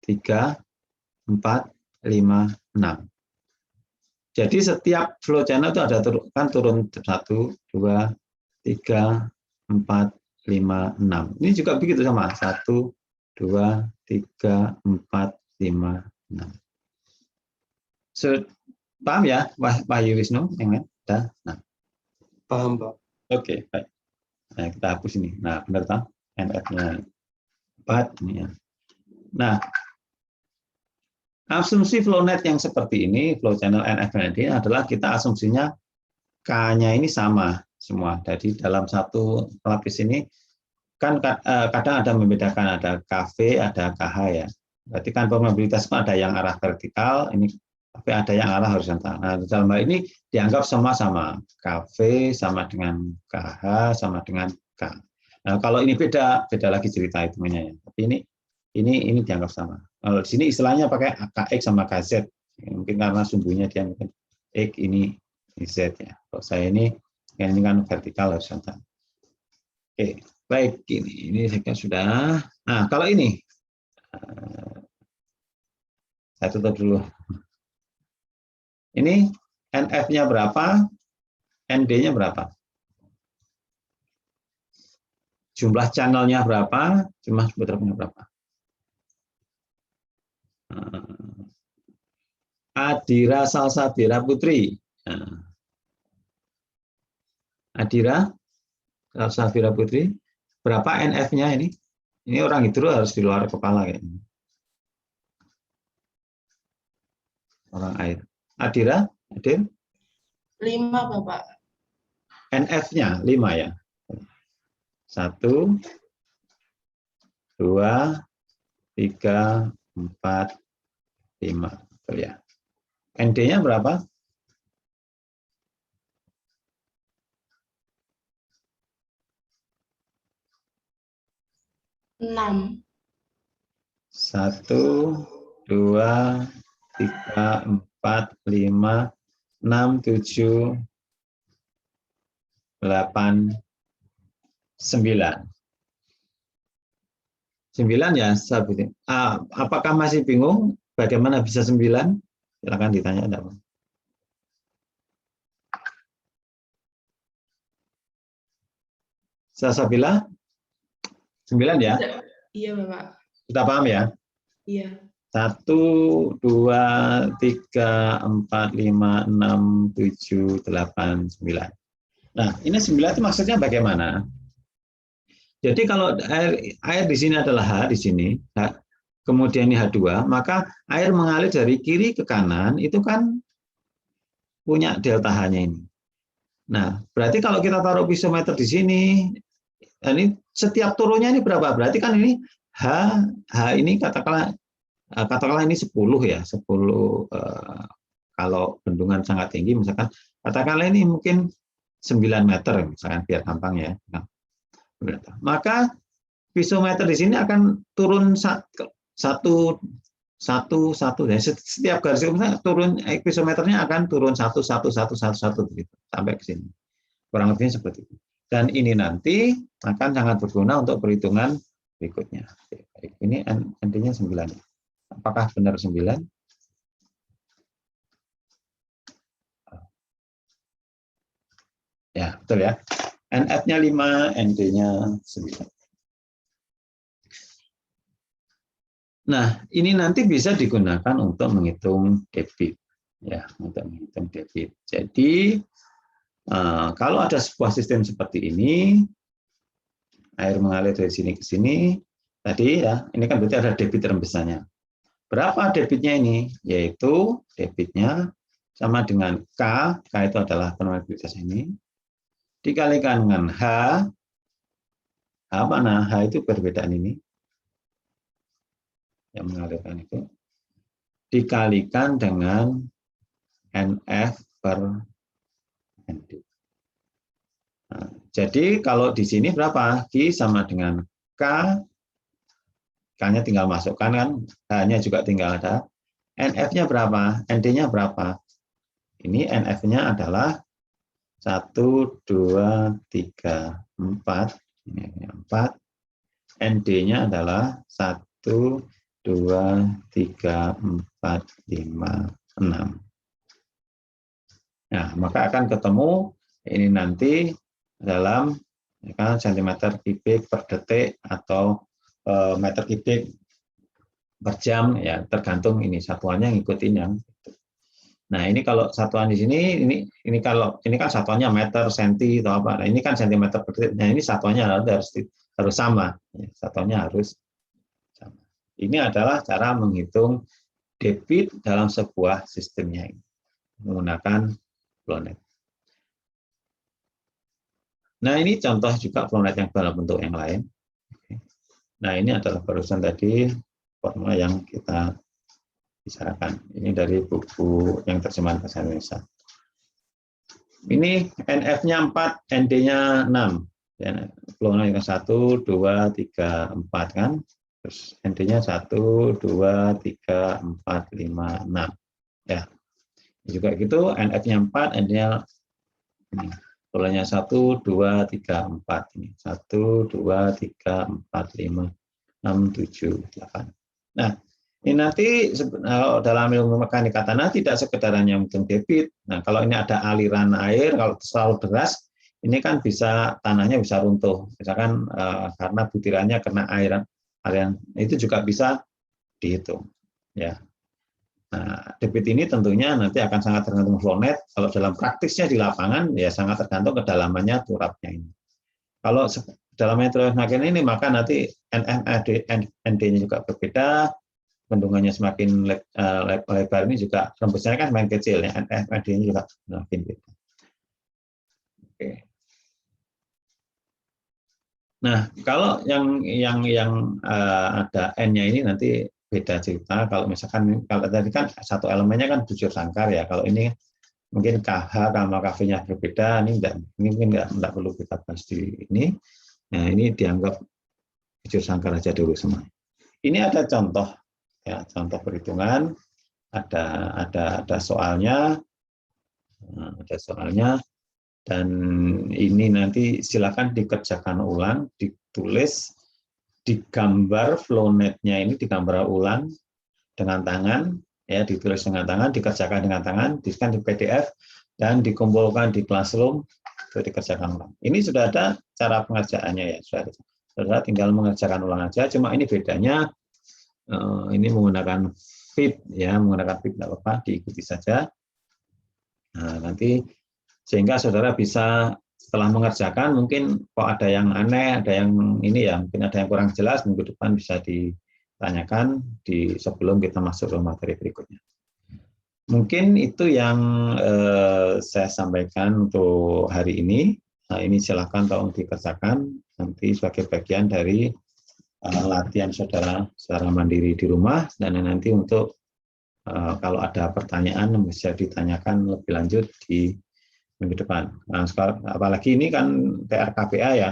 3, 4, 5, 6. Jadi setiap flow channel itu ada turun 1, 2, 3, 4, 5, 6. Ini juga begitu sama, 1, 2, 3, 4, 5, 6. Paham ya, Wahyu Wisnu? Yang lain? Nah. Paham, Pak. Oke, baik. Nah, kita hapus ini. Nah, benar tak? NF-nya 4. Ini ya. Nah, asumsi flownet yang seperti ini, flow channel NF-ND adalah kita asumsinya K-nya ini sama semua. Jadi dalam satu lapis ini kan kadang ada membedakan, ada KV, ada KH ya. Berarti kan probabilitas ada yang arah vertikal, ini tapi ada yang arah horizontal. Nah, dalam hal ini dianggap sama-sama. KV sama dengan KH sama dengan K. Nah, kalau ini beda lagi cerita hitungannya ya. Tapi ini dianggap sama. Kalau di sini istilahnya pakai KX sama KZ. Mungkin karena sumbunya dia mungkin X, ini Z ya. Kalau saya ini kan vertikal horizontal. Oke, baik, ini saya kira sudah. Nah, kalau ini saya tutup dulu. Ini NF-nya berapa, ND-nya berapa? Jumlah channelnya berapa, jumlah putarnya berapa? Adira Salsabira Putri. Adira Salsabira Putri, berapa NF-nya ini? Ini orang hidro harus di luar kepala kayaknya. Orang air. Adira, Adil? 5, Bapak. NF-nya 5 ya. 1, 2, 3, 4, 5. Betul ya. ND-nya berapa? 6. 1, 2, 3, 4, 5, 6, 7, 8, 9. 9 ya, sahabat. Apakah masih bingung bagaimana bisa 9? Silakan ditanya. Salsabila? 9 ya? Iya, Bapak. Kita paham ya? Iya. 1, 2, 3, 4, 5, 6, 7, 8, 9. Nah, ini 9 itu maksudnya bagaimana? Jadi kalau air di sini adalah H di sini, kemudian ini H2, maka air mengalir dari kiri ke kanan itu kan punya delta H-nya ini. Nah, berarti kalau kita taruh pisometer di sini, ini setiap turunnya ini berapa? Berarti kan ini H ini katakanlah ini 10 ya, 10 kalau bendungan sangat tinggi misalkan katakanlah ini mungkin 9 meter misalkan biar gampang ya. Maka pisometer di sini akan turun satu. Setiap garis turun pisometernya akan turun 1 begitu sampai ke sini. Kurang lebihnya seperti itu. Dan ini nanti akan sangat berguna untuk perhitungan berikutnya. Ini ND-nya 9. Apakah benar 9? Ya, betul ya. NF-nya 5, ND-nya 9. Nah, ini nanti bisa digunakan untuk menghitung debit. Ya, untuk menghitung debit. Jadi, kalau ada sebuah sistem seperti ini, air mengalir dari sini ke sini, tadi ya, ini kan berarti ada debit rembesannya. Berapa debitnya ini? Yaitu debitnya sama dengan K itu adalah permeabilitas ini, dikalikan dengan H mana? H itu perbedaan ini, yang mengalirkan itu, dikalikan dengan NF per ND. Nah, jadi kalau di sini berapa? Q sama dengan K, K-nya tinggal masukkan kan, H-nya juga tinggal ada. NF-nya berapa? ND-nya berapa? Ini NF-nya adalah 1, 2, 3, 4. Ini 4. ND-nya adalah 1, 2, 3, 4, 5, 6. Nah, maka akan ketemu ini nanti dalam centimeter kubik per detik atau meter kubik per jam, ya tergantung ini satuannya ngikutin yang itu. Nah, ini kalau satuan di sini ini kalau ini kan satuannya meter, senti atau apa. Nah, ini kan sentimeter per detik. Nah, ini satuannya harus sama. Satuannya harus sama. Ini adalah cara menghitung debit dalam sebuah sistemnya ini menggunakan Flownet. Nah, ini contoh juga Flownet yang dalam bentuk yang lain. Nah, ini adalah barusan tadi formula yang kita bicarakan. Ini dari buku yang terjemahan bahasa Indonesia. Ini NF-nya 4, ND-nya 6. Ya, Flownet 1, 2, 3, 4 kan. Terus ND-nya 1, 2, 3, 4, 5, 6. Ya. Juga gitu, NF-nya 4, ND-nya Flownet 1, 2, 3, 4 ini. 1, 2, 3, 4, 5, 6, 7, 8. Nah, ini nanti dalam ilmu mekanika tanah tidak sekedar hanya menghitung debit. Nah, kalau ini ada aliran air, kalau terlalu deras, ini kan bisa tanahnya bisa runtuh. Misalkan karena butirannya kena aliran itu juga bisa dihitung. Ya. Nah, debit ini tentunya nanti akan sangat tergantung Flownet. Kalau dalam praktisnya di lapangan, ya sangat tergantung kedalamannya turapnya ini. Kalau kedalamannya turap semakin ini, maka nanti ND-nya juga berbeda. Bendungannya semakin lebar ini juga rembusannya kan semakin kecil ya, ND-nya juga semakin beda. Oke. Nah, kalau yang ada N-nya ini nanti beda cerita. Kalau misalkan kalau tadi kan satu elemennya kan bujur sangkar ya. Kalau ini mungkin KH sama KV-nya berbeda. Ini mungkin enggak perlu kita bahas di ini. Nah, ini dianggap bujur sangkar aja dulu semua. Ini ada contoh. Ya, contoh perhitungan ada soalnya, dan ini nanti silakan dikerjakan ulang, ditulis, digambar Flownet-nya ini digambar ulang dengan tangan, ya ditulis dengan tangan, dikerjakan dengan tangan, di-scan di PDF dan dikumpulkan di Classroom untuk dikerjakan ulang. Ini sudah ada cara pengerjaannya ya, sudah tinggal mengerjakan ulang aja. Cuma ini bedanya. Ini menggunakan fit ya, menggunakan fit tidak apa-apa, diikuti saja. Nah, nanti sehingga saudara bisa setelah mengerjakan mungkin kok ada yang aneh, ada yang ini ya, mungkin ada yang kurang jelas, minggu depan bisa ditanyakan sebelum kita masuk ke materi berikutnya. Mungkin itu yang saya sampaikan untuk hari ini. Nah, ini silakan tolong dikerjakan nanti sebagai bagian dari latihan saudara secara mandiri di rumah, dan nanti untuk kalau ada pertanyaan bisa ditanyakan lebih lanjut di minggu depan. Nah, apalagi ini kan TRKPA ya,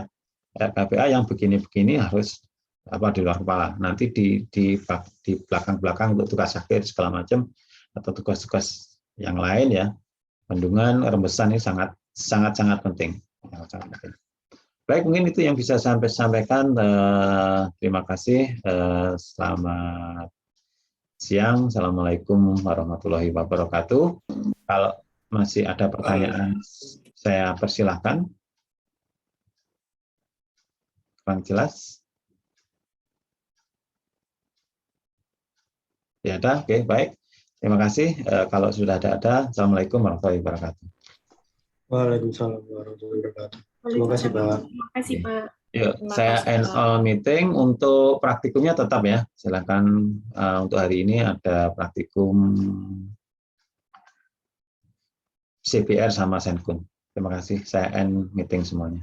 TRKPA yang begini-begini harus di luar kepala. Nanti di belakang-belakang untuk tugas akhir segala macam atau tugas-tugas yang lain ya, bendungan, rembesan ini sangat penting. Sangat penting. Baik, mungkin itu yang bisa saya sampaikan. Terima kasih. Selamat siang. Assalamualaikum warahmatullahi wabarakatuh. Kalau masih ada pertanyaan, saya persilahkan. Kurang jelas? Ya ada, oke, baik. Terima kasih. Kalau sudah ada. Assalamualaikum warahmatullahi wabarakatuh. Waalaikumsalam warahmatullahi wabarakatuh. Terima kasih, Pak. Terima kasih, Pak. Yuk, Terima saya kasih, end Pak. all meeting. Untuk praktikumnya tetap ya. Silakan untuk hari ini ada praktikum CPR sama Senkun. Terima kasih. Saya end meeting semuanya.